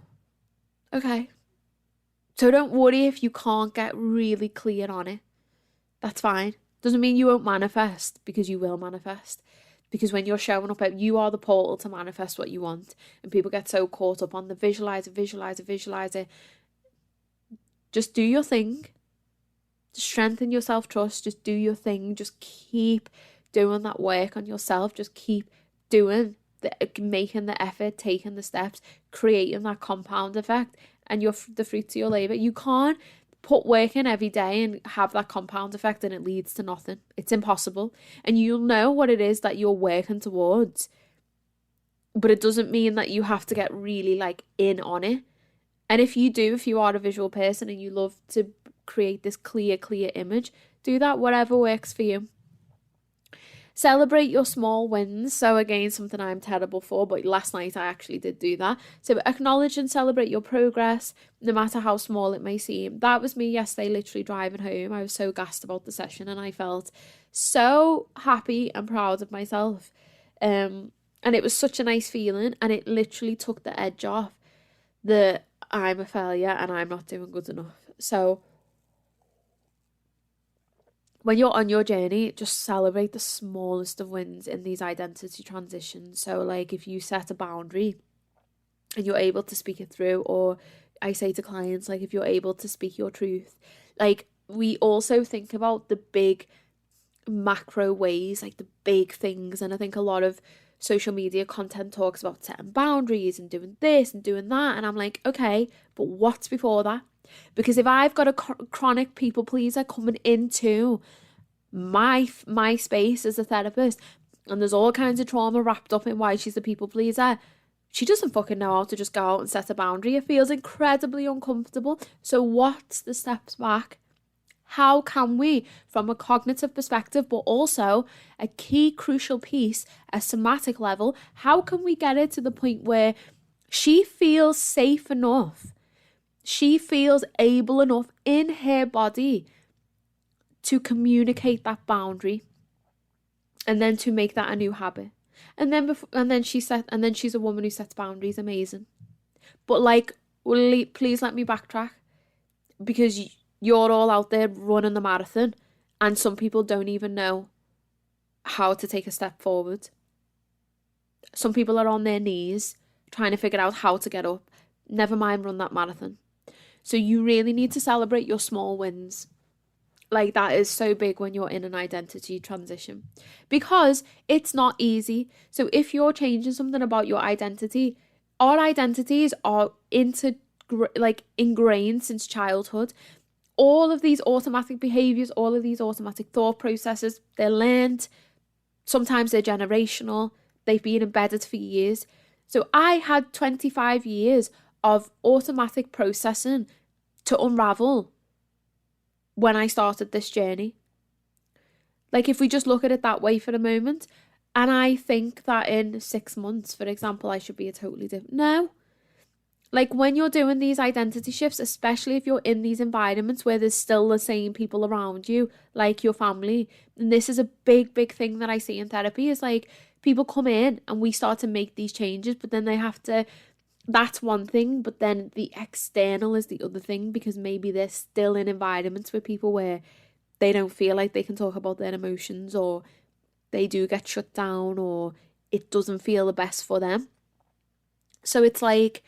okay. So don't worry if you can't get really clear on it. That's fine. Doesn't mean you won't manifest, because you will manifest. Because when you're showing up, you are the portal to manifest what you want. And people get so caught up on the visualizer. Just do your thing. Just strengthen your self-trust. Just do your thing. Just keep doing that work on yourself. Just keep doing making the effort, taking the steps, creating that compound effect, and the fruits of your labour. You can't put work in every day and have that compound effect and it leads to nothing. It's impossible. And you'll know what it is that you're working towards. But it doesn't mean that you have to get really in on it. And if you are a visual person and you love to create this clear image, do that, whatever works for you. Celebrate your small wins. So again, something I'm terrible for, but last night I actually did do that. So acknowledge and celebrate your progress, no matter how small it may seem. That was me yesterday, literally driving home. I was so gassed about the session and I felt so happy and proud of myself. And it was such a nice feeling, and it literally took the edge off that I'm a failure and I'm not doing good enough. So when you're on your journey, just celebrate the smallest of wins in these identity transitions. So if you set a boundary and you're able to speak it through, or I say to clients, if you're able to speak your truth, we also think about the big macro ways, the big things. And I think a lot of social media content talks about setting boundaries and doing this and doing that. And I'm like, okay, but what's before that? Because if I've got a chronic people pleaser coming into my space as a therapist, and there's all kinds of trauma wrapped up in why she's a people pleaser, she doesn't fucking know how to just go out and set a boundary. It feels incredibly uncomfortable. So what's the steps back? How can we, from a cognitive perspective, but also a key crucial piece, a somatic level, how can we get it to the point where she feels safe enough? She feels able enough in her body to communicate that boundary, and then to make that a new habit. And then she's a woman who sets boundaries. Amazing. But please let me backtrack, because you're all out there running the marathon, and some people don't even know how to take a step forward. Some people are on their knees trying to figure out how to get up. Never mind run that marathon. So you really need to celebrate your small wins. That is so big when you're in an identity transition, because it's not easy. So if you're changing something about your identity, our identities are ingrained since childhood. All of these automatic behaviors, all of these automatic thought processes, they're learned. Sometimes they're generational. They've been embedded for years. So I had 25 years of automatic processing to unravel when I started this journey. If we just look at it that way for a moment, And I think that in 6 months, for example, I should be a totally different. No. Like when you're doing these identity shifts, especially if you're in these environments where there's still the same people around you, like your family, and this is a big, big thing that I see in therapy, is like people come in and we start to make these changes, but then they have to, that's one thing, but then the external is the other thing, because maybe they're still in environments with people where they don't feel like they can talk about their emotions, or they do get shut down, or it doesn't feel the best for them. So it's like,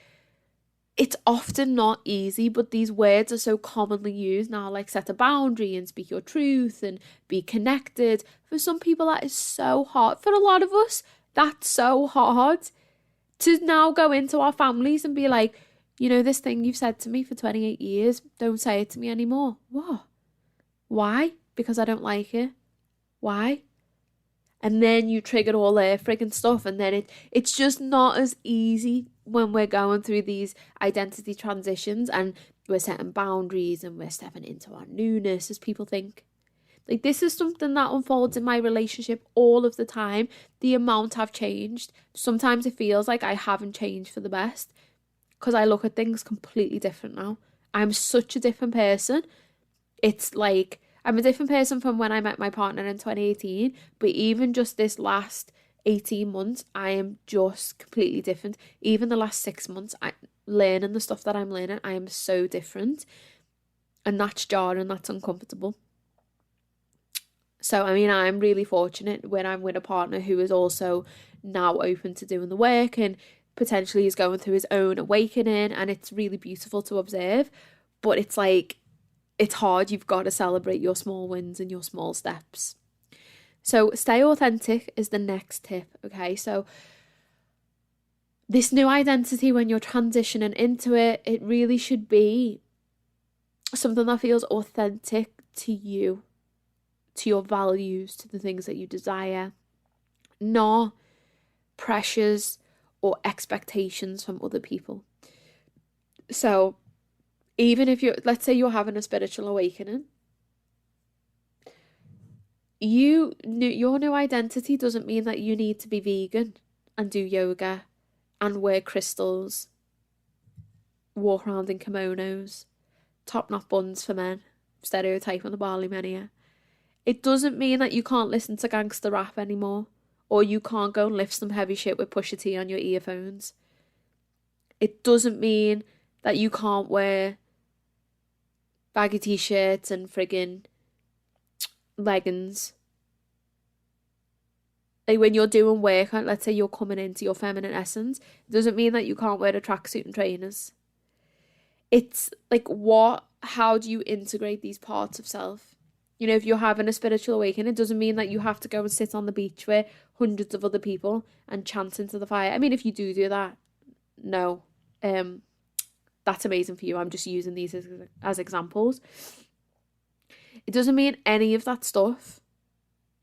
it's often not easy, but these words are so commonly used now, like set a boundary and speak your truth and be connected. For some people, that is so hard. For a lot of us, that's so hard to now go into our families and be like, you know, this thing you've said to me for 28 years, don't say it to me anymore. What? Why? Because I don't like it. Why? And then you triggered all their friggin' stuff, and then it's just not as easy when we're going through these identity transitions and we're setting boundaries and we're stepping into our newness, as people think. Like, this is something that unfolds in my relationship all of the time. The amount I've changed. Sometimes it feels like I haven't changed for the best, because I look at things completely different now. I'm such a different person. It's like, I'm a different person from when I met my partner in 2018, but even just this last 18 months, I am just completely different. Even the last 6 months, learning the stuff that I'm learning, I am so different. And that's jarring, that's uncomfortable. So, I mean, I'm really fortunate when I'm with a partner who is also now open to doing the work and potentially is going through his own awakening, and it's really beautiful to observe. But it's like, it's hard. You've got to celebrate your small wins and your small steps. So stay authentic is the next tip, okay? So this new identity, when you're transitioning into it, it really should be something that feels authentic to you, to your values, to the things that you desire, not pressures or expectations from other people. So even if let's say you're having a spiritual awakening, your new identity doesn't mean that you need to be vegan and do yoga and wear crystals, walk around in kimonos, top knot buns for men, stereotyping the barley men here. It doesn't mean that you can't listen to gangster rap anymore, or you can't go and lift some heavy shit with Pusha T on your earphones. It doesn't mean that you can't wear baggy t-shirts and friggin' leggings. Like when you're doing work, let's say you're coming into your feminine essence, it doesn't mean that you can't wear a tracksuit and trainers. It's like, how do you integrate these parts of self? You know, if you're having a spiritual awakening, it doesn't mean that you have to go and sit on the beach with hundreds of other people and chant into the fire. I mean, if you do that, no. That's amazing for you. I'm just using these as examples. It doesn't mean any of that stuff.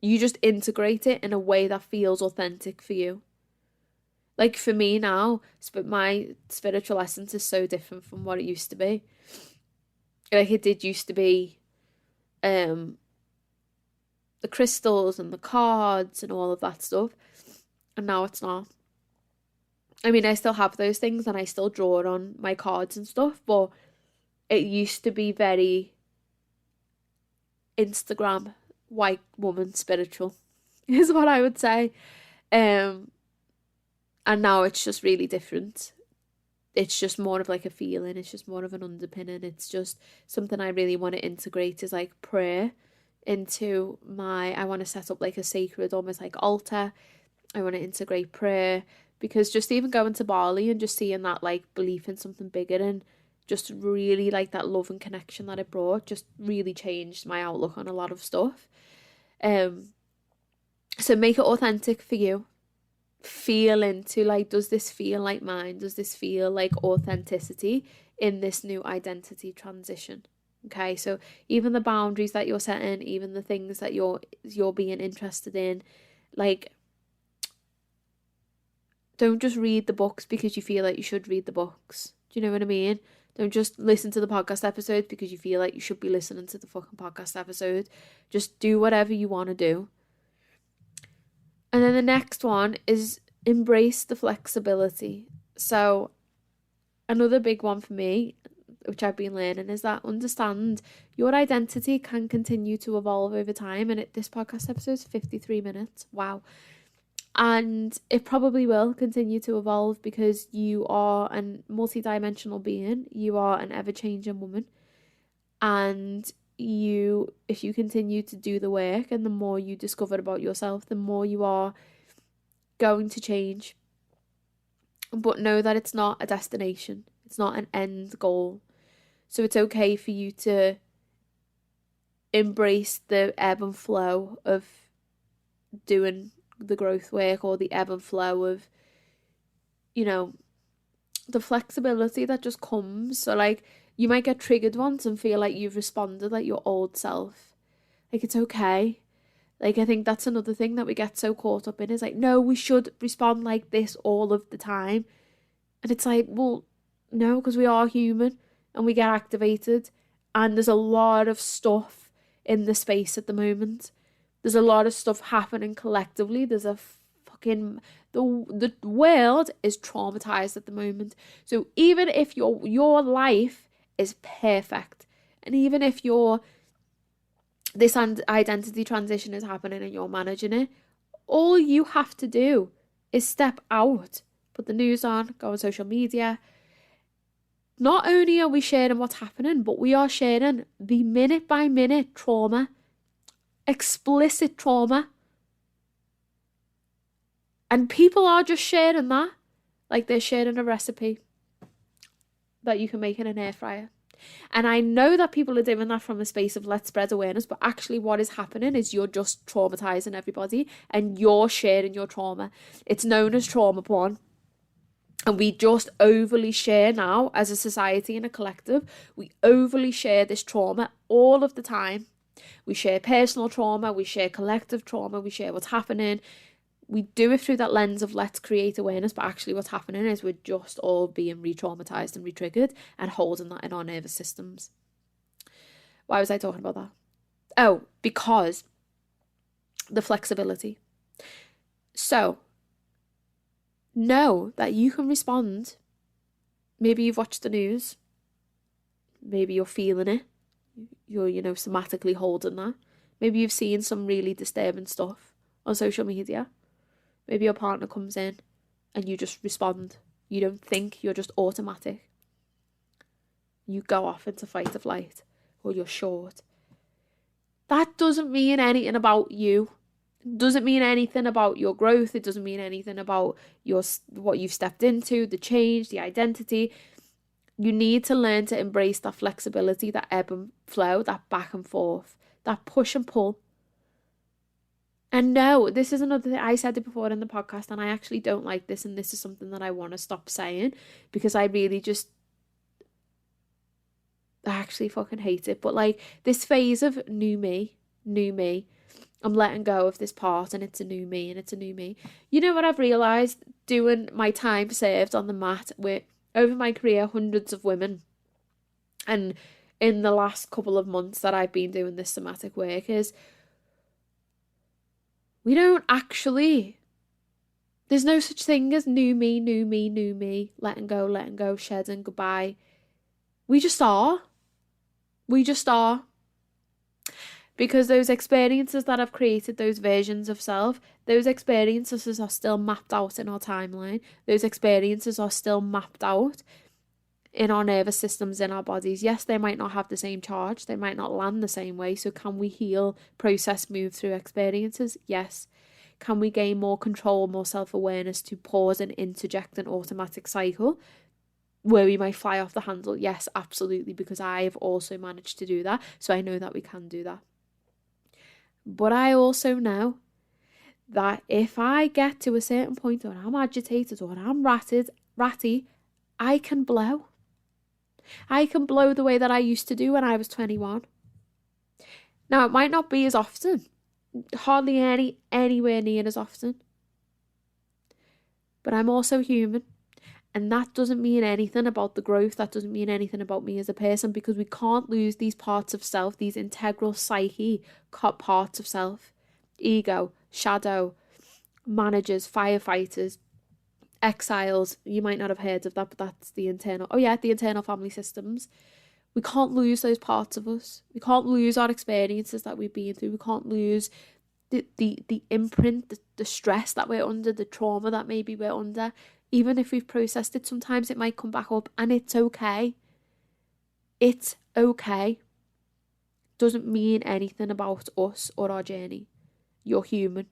You just integrate it in a way that feels authentic for you. Like for me now, my spiritual essence is so different from what it used to be. Like it did used to be the crystals and the cards and all of that stuff. And now it's not. I mean, I still have those things and I still draw on my cards and stuff, but it used to be very Instagram white woman spiritual is what I would say. And now it's just really different. It's just more of like a feeling. It's just more of an underpinning. It's just something I really want to integrate is like prayer into I want to set up like a sacred, almost like altar. I want to integrate prayer. Because just even going to Bali and just seeing that like belief in something bigger and just really like that love and connection that it brought just really changed my outlook on a lot of stuff. So make it authentic for you. Feel into like, does this feel like mine? Does this feel like authenticity in this new identity transition? Okay, so even the boundaries that you're setting, even the things that you're being interested in, like, don't just read the books because you feel like you should read the books. Do you know what I mean? Don't just listen to the podcast episodes because you feel like you should be listening to the fucking podcast episode. Just do whatever you want to do. And then the next one is embrace the flexibility. So another big one for me, which I've been learning, is that understand your identity can continue to evolve over time. And this podcast episode is 53 minutes. Wow. And it probably will continue to evolve because you are a multi-dimensional being. You are an ever-changing woman. And if you continue to do the work and the more you discover about yourself, the more you are going to change. But know that it's not a destination. It's not an end goal. So it's okay for you to embrace the ebb and flow of doing the growth work, or the ebb and flow of, the flexibility that just comes. So like, you might get triggered once and feel like you've responded like your old self. Like, it's okay. Like, I think that's another thing that we get so caught up in, is like, no, we should respond like this all of the time. And it's like, well, no, because we are human and we get activated. And there's a lot of stuff in the space at the moment. There's a lot of stuff happening collectively. There's a fucking... The world is traumatized at the moment. So even if your life is perfect, and even if this identity transition is happening and you're managing it, all you have to do is step out, put the news on, go on social media. Not only are we sharing what's happening, but we are sharing the minute by minute trauma, explicit trauma. And people are just sharing that. Like, they're sharing a recipe that you can make in an air fryer. And I know that people are doing that from a space of let's spread awareness, but actually what is happening is you're just traumatizing everybody and you're sharing your trauma. It's known as trauma porn. And we just overly share now as a society and a collective. We overly share this trauma all of the time. We share personal trauma, we share collective trauma, we share what's happening. We do it through that lens of let's create awareness, but actually what's happening is we're just all being re-traumatized and re-triggered and holding that in our nervous systems. Why was I talking about that? Oh, because the flexibility. So, know that you can respond. Maybe you've watched the news. Maybe you're feeling it. You're, somatically holding that. Maybe you've seen some really disturbing stuff on social media. Maybe your partner comes in and you just respond. You don't think, you're just automatic. You go off into fight or flight, or you're short. That doesn't mean anything about you. It doesn't mean anything about your growth. It doesn't mean anything about what you've stepped into, the change, the identity. You need to learn to embrace that flexibility, that ebb and flow, that back and forth, that push and pull. And no, this is another thing. I said it before in the podcast, and I actually don't like this, and this is something that I want to stop saying, because I really I actually fucking hate it. But like, this phase of new me, I'm letting go of this part, and it's a new me, and it's a new me. You know what I've realised doing my time served on the mat with, over my career, hundreds of women, and in the last couple of months that I've been doing this somatic work, is we don't actually, there's no such thing as new me, letting go, shedding, goodbye. We just are. Because those experiences that I've created, those versions of self, those experiences are still mapped out in our timeline. Those experiences are still mapped out in our nervous systems, in our bodies. Yes, they might not have the same charge. They might not land the same way. So can we heal, process, move through experiences? Yes. Can we gain more control, more self-awareness to pause and interject an automatic cycle where we might fly off the handle? Yes, absolutely, because I have also managed to do that. So I know that we can do that. But I also know that if I get to a certain point where I'm agitated or I'm ratty, I can blow. I can blow the way that I used to do when I was 21. Now, it might not be as often, hardly anywhere near as often. But I'm also human. And that doesn't mean anything about the growth. That doesn't mean anything about me as a person, because we can't lose these parts of self, these integral psyche parts of self. Ego, shadow, managers, firefighters, exiles. You might not have heard of that, but that's the internal family systems. We can't lose those parts of us. We can't lose our experiences that we've been through. We can't lose the imprint, the stress that we're under, the trauma that maybe we're under. Even if we've processed it, sometimes it might come back up, and it's okay. It's okay. Doesn't mean anything about us or our journey. You're human.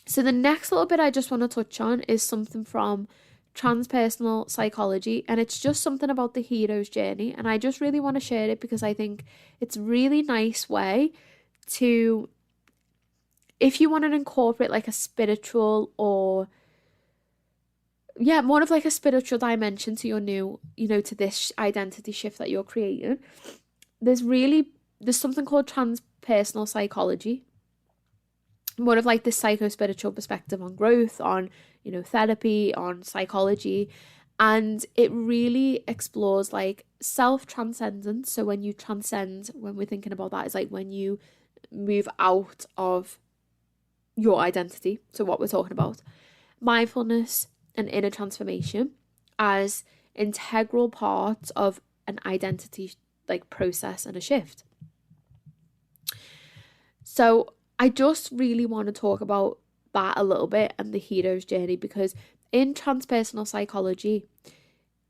So the next little bit I just want to touch on is something from transpersonal psychology, and it's just something about the hero's journey, and I just really want to share it because I think it's a really nice way to, if you want to incorporate like a spiritual or more of like a spiritual dimension to your new, to this identity shift that you're creating, there's something called transpersonal psychology, more of like this psycho-spiritual perspective on growth, on therapy, on psychology, and it really explores like self-transcendence. So when you transcend, when we're thinking about that, is like when you move out of your identity. So what we're talking about, mindfulness and inner transformation as integral parts of an identity like process and a shift. So I just really want to talk about that a little bit and the hero's journey, because in transpersonal psychology,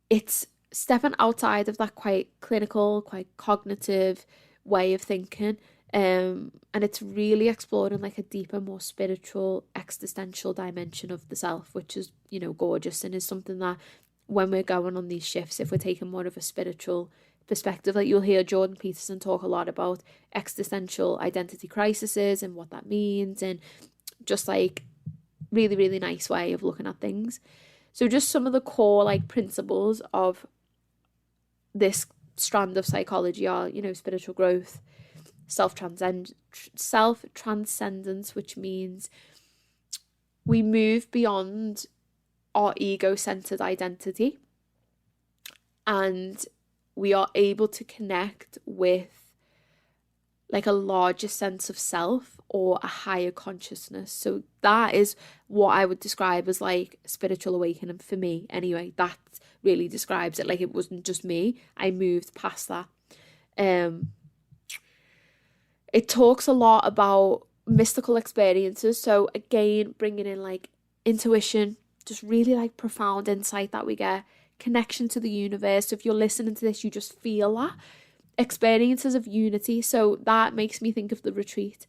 it's stepping outside of that quite clinical, quite cognitive way of thinking, and it's really exploring like a deeper, more spiritual, existential dimension of the self, which is gorgeous, and is something that when we're going on these shifts, if we're taking more of a spiritual perspective, like you'll hear Jordan Peterson talk a lot about existential identity crises and what that means, and just like really, really nice way of looking at things. So just some of the core like principles of this strand of psychology are, spiritual growth, self-transcendence, which means we move beyond our ego-centered identity and we are able to connect with like a larger sense of self or a higher consciousness. So that is what I would describe as like spiritual awakening for me anyway. That really describes it. Like it wasn't just me, I moved past that. It talks a lot about mystical experiences. So again, bringing in like intuition, just really like profound insight that we get, connection to the universe. So if you're listening to this, you just feel that. Experiences of unity. So that makes me think of the retreat.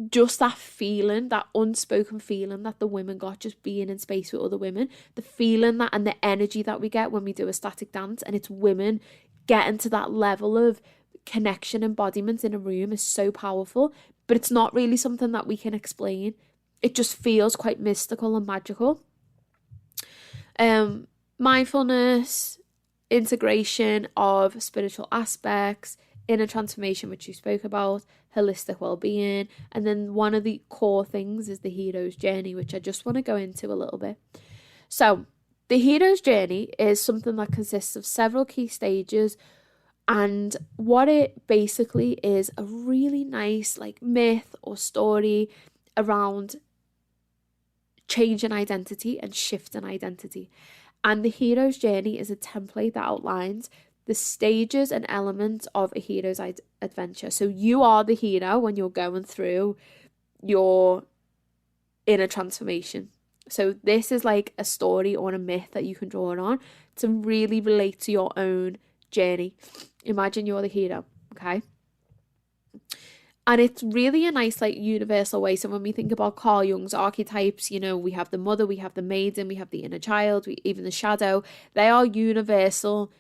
Just that feeling, that unspoken feeling that the women got just being in space with other women. The feeling that and the energy that we get when we do a static dance, and it's women getting to that level of connection, embodiment in a room is so powerful, but it's not really something that we can explain. It just feels quite mystical and magical. Mindfulness, integration of spiritual aspects, inner transformation, which you spoke about, holistic well-being, and then one of the core things is the hero's journey, which I just want to go into a little bit. So the hero's journey is something that consists of several key stages, and what it basically is a really nice like myth or story around changing identity and shifting identity. And the hero's journey is a template that outlines the stages and elements of a hero's adventure. So you are the hero when you're going through your inner transformation. So this is like a story or a myth that you can draw on to really relate to your own journey. Imagine you're the hero, okay? And it's really a nice like universal way. So when we think about Carl Jung's archetypes, we have the mother, we have the maiden, we have the inner child, even the shadow. They are universal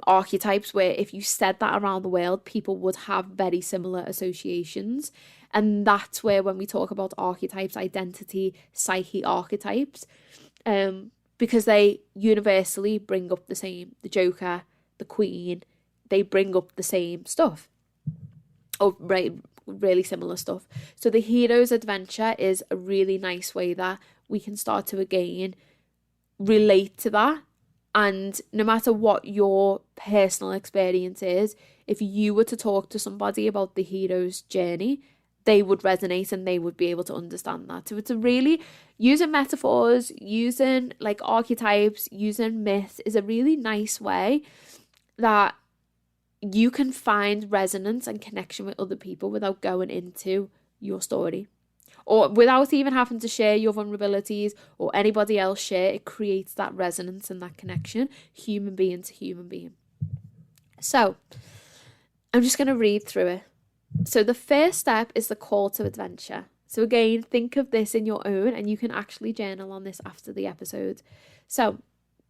archetypes where if you said that around the world, people would have very similar associations. And that's where when we talk about archetypes, identity, psyche archetypes, because they universally bring up the same. The Joker, the Queen, they bring up the same stuff. Or really similar stuff. So the hero's adventure is a really nice way that we can start to again relate to that. And no matter what your personal experience is, if you were to talk to somebody about the hero's journey, they would resonate and they would be able to understand that. So it's a really, using metaphors, using like archetypes, using myths is a really nice way that you can find resonance and connection with other people without going into your story, or without even having to share your vulnerabilities or anybody else share. It creates that resonance and that connection, human being to human being. So I'm just going to read through it. So the first step is the call to adventure. So again, think of this in your own, and you can actually journal on this after the episode. So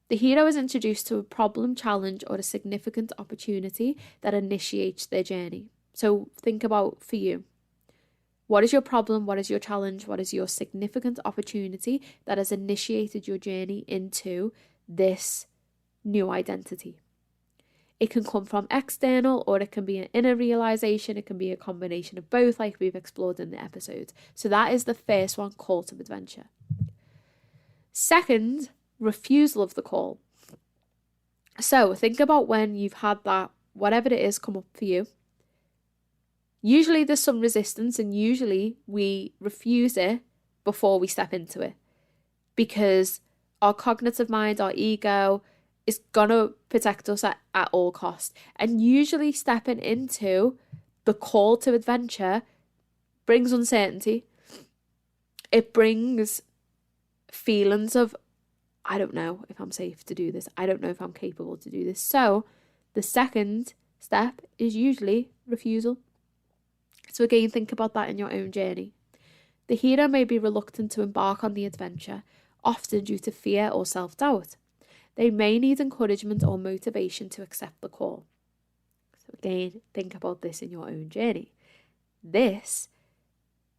the hero is introduced to a problem, challenge, or a significant opportunity that initiates their journey. So think about, for you, what is your problem? What is your challenge? What is your significant opportunity that has initiated your journey into this new identity? It can come from external, or it can be an inner realization. It can be a combination of both, like we've explored in the episode. So that is the first one, call to adventure. Second, refusal of the call. So think about when you've had that, whatever it is, come up for you. Usually there's some resistance, and usually we refuse it before we step into it, because our cognitive mind, our ego, is going to protect us at all costs. And usually stepping into the call to adventure brings uncertainty. It brings feelings of, I don't know if I'm safe to do this. I don't know if I'm capable to do this. So the second step is usually refusal. So again, think about that in your own journey. The hero may be reluctant to embark on the adventure, often due to fear or self-doubt. They may need encouragement or motivation to accept the call. So again, think about this in your own journey. This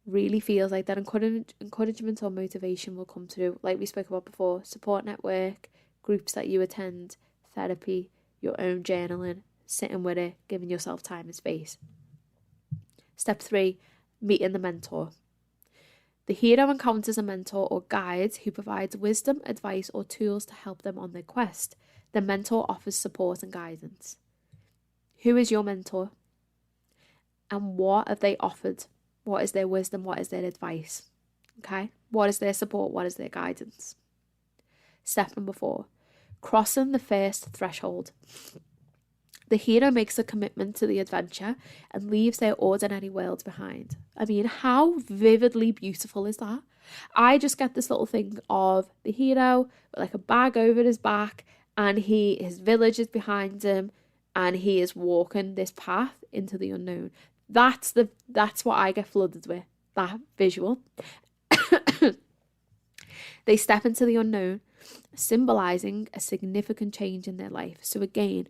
really feels like that encouragement or motivation will come through, like we spoke about before, support network, groups that you attend, therapy, your own journaling, sitting with it, giving yourself time and space. Step 3, meeting the mentor. The hero encounters a mentor or guide who provides wisdom, advice, or tools to help them on their quest. The mentor offers support and guidance. Who is your mentor? And what have they offered? What is their wisdom? What is their advice? Okay? What is their support? What is their guidance? Step number 4, crossing the first threshold. The hero makes a commitment to the adventure and leaves their ordinary world behind. I mean, how vividly beautiful is that? I just get this little thing of the hero with like a bag over his back, and his village is behind him, and he is walking this path into the unknown. That's what I get flooded with, that visual. They step into the unknown, symbolizing a significant change in their life. So again,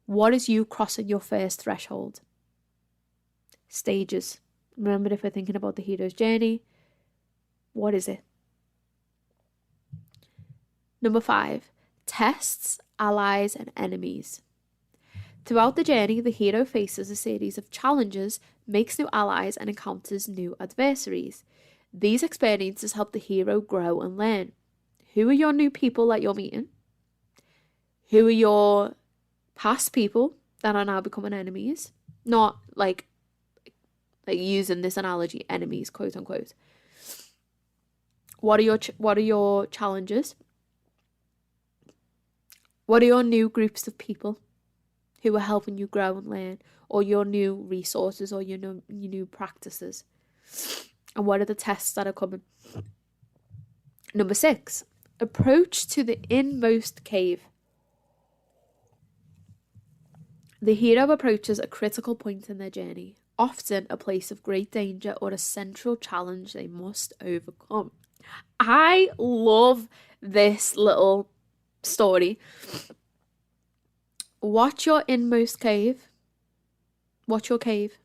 what is you crossing your first threshold? Stages. Remember, if we're thinking about the hero's journey, what is it? Number 5, tests, allies, and enemies. Throughout the journey, the hero faces a series of challenges, makes new allies, and encounters new adversaries. These experiences help the hero grow and learn. Who are your new people that you're meeting? Who are your past people that are now becoming enemies? Not like using this analogy, enemies, quote unquote. What are your challenges? What are your new groups of people who are helping you grow and learn, or your new resources, or your new practices? And what are the tests that are coming? Number 6, approach to the inmost cave. The hero approaches a critical point in their journey, often a place of great danger or a central challenge they must overcome. I love this little story. What's your inmost cave? What's your cave?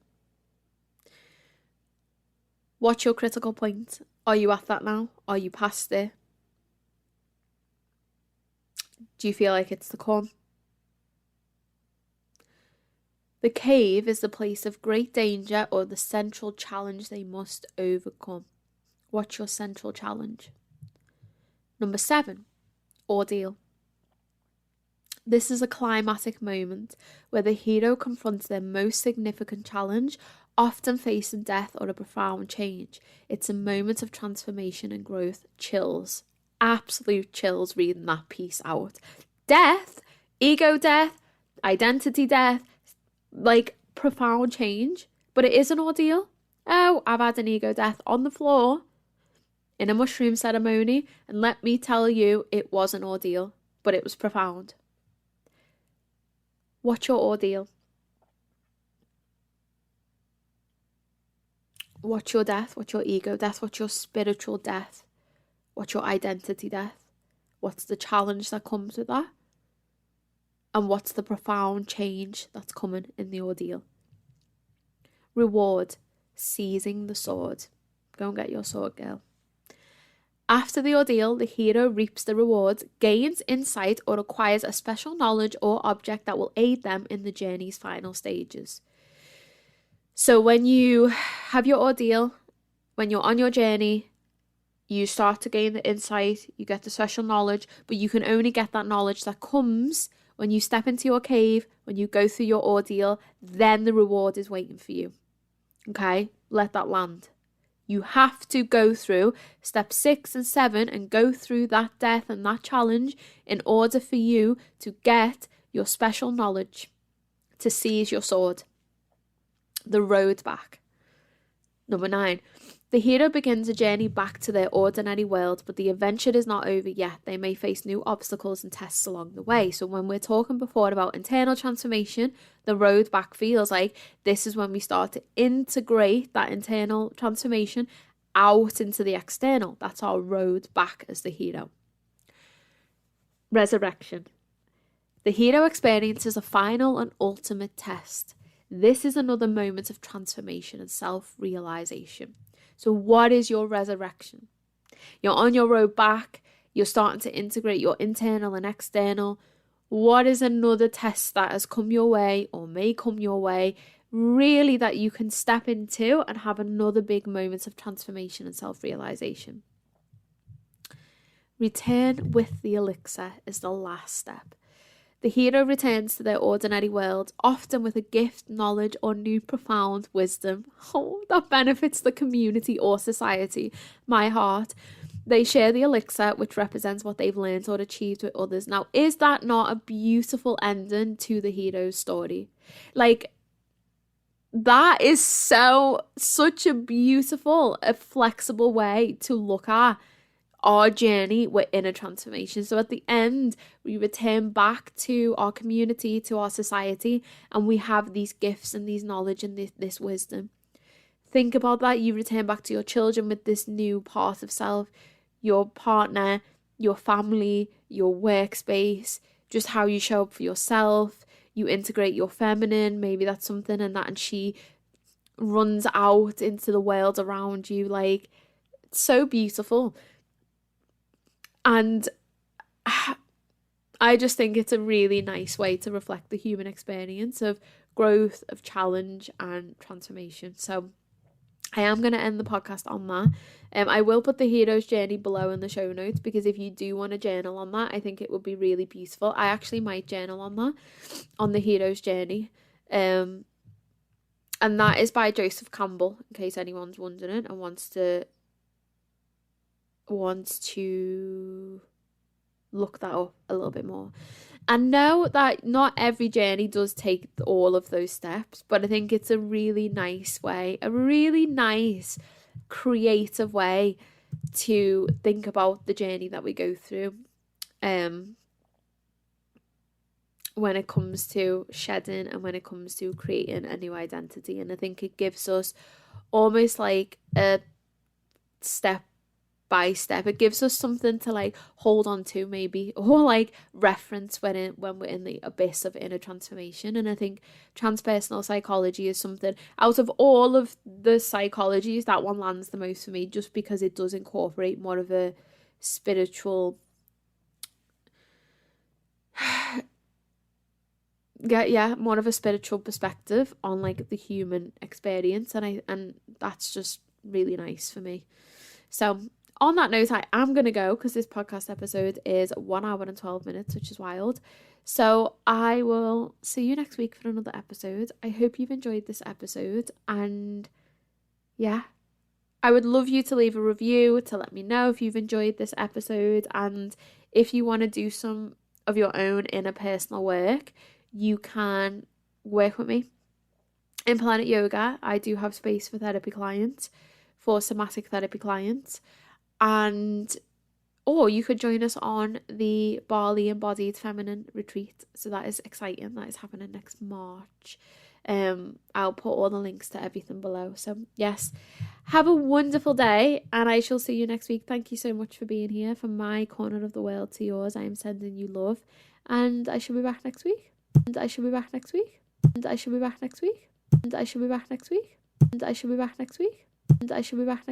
What's your critical point? Are you at that now? Are you past it? Do you feel like it's to come? The cave is the place of great danger or the central challenge they must overcome. What's your central challenge? Number 7, ordeal. This is a climatic moment where the hero confronts their most significant challenge, often facing death or a profound change. It's a moment of transformation and growth. Chills, absolute chills reading that piece out. Death, ego death, identity death, like profound change, but it is an ordeal. Oh, I've had an ego death on the floor in a mushroom ceremony, and let me tell you, it was an ordeal, but it was profound. What's your ordeal? What's your death? What's your ego death? What's your spiritual death? What's your identity death? What's the challenge that comes with that? And what's the profound change that's coming in the ordeal? Reward, seizing the sword. Go and get your sword, girl. After the ordeal, the hero reaps the rewards, gains insight, or acquires a special knowledge or object that will aid them in the journey's final stages. So when you have your ordeal, when you're on your journey, you start to gain the insight, you get the special knowledge, but you can only get that knowledge that comes when you step into your cave, when you go through your ordeal, then the reward is waiting for you. Okay? Let that land. You have to go through step 6 and 7 and go through that death and that challenge in order for you to get your special knowledge, to seize your sword. The road back. Number 9. The hero begins a journey back to their ordinary world, but the adventure is not over yet. They may face new obstacles and tests along the way. So when we're talking before about internal transformation, the road back feels like this is when we start to integrate that internal transformation out into the external. That's our road back as the hero. Resurrection. The hero experiences a final and ultimate test. This is another moment of transformation and self-realization. So what is your resurrection? You're on your road back. You're starting to integrate your internal and external. What is another test that has come your way or may come your way, really, that you can step into and have another big moment of transformation and self-realization? Return with the elixir is the last step. The hero returns to their ordinary world, often with a gift, knowledge, or new profound wisdom. Oh, that benefits the community or society. My heart. They share the elixir, which represents what they've learned or achieved with others. Now, is that not a beautiful ending to the hero's story? Like, that is such a beautiful, a flexible way to look at our journey with inner transformation. So at the end, we return back to our community, to our society, and we have these gifts and these knowledge and this wisdom. Think about that. You return back to your children with this new part of self, your partner, your family, your workspace, just how you show up for yourself. You integrate your feminine, maybe that's something, and she runs out into the world around you. Like, it's so beautiful. And I just think it's a really nice way to reflect the human experience of growth, of challenge and transformation. So I am going to end the podcast on that. I will put the hero's journey below in the show notes, because if you do want to journal on that, I think it would be really beautiful. I actually might journal on that, on the hero's journey. And that is by Joseph Campbell, in case anyone's wondering and wants to look that up a little bit more. And know that not every journey does take all of those steps, but I think it's a really nice way, a really nice creative way to think about the journey that we go through when it comes to shedding and when it comes to creating a new identity. And I think it gives us almost like a step by step. It gives us something to like hold on to, maybe, or like reference when we're in the abyss of inner transformation. And I think transpersonal psychology is something, out of all of the psychologies, that one lands the most for me, just because it does incorporate more of a spiritual more of a spiritual perspective on like the human experience, and that's just really nice for me. So on that note, I am going to go because this podcast episode is 1 hour and 12 minutes, which is wild. So I will see you next week for another episode. I hope you've enjoyed this episode. And yeah, I would love you to leave a review to let me know if you've enjoyed this episode. And if you want to do some of your own inner personal work, you can work with me. In Planet Yoga, I do have space for therapy clients, for somatic therapy clients. Or you could join us on the Bali Embodied Feminine Retreat. So that is exciting. That is happening next March. I'll put all the links to everything below. So yes, have a wonderful day and I shall see you next week. Thank you so much for being here. From my corner of the world to yours, I am sending you love. And I shall be back next week. And I shall be back next week. And I shall be back next week. And I shall be back next week. And I shall be back next week. And I shall be back next week.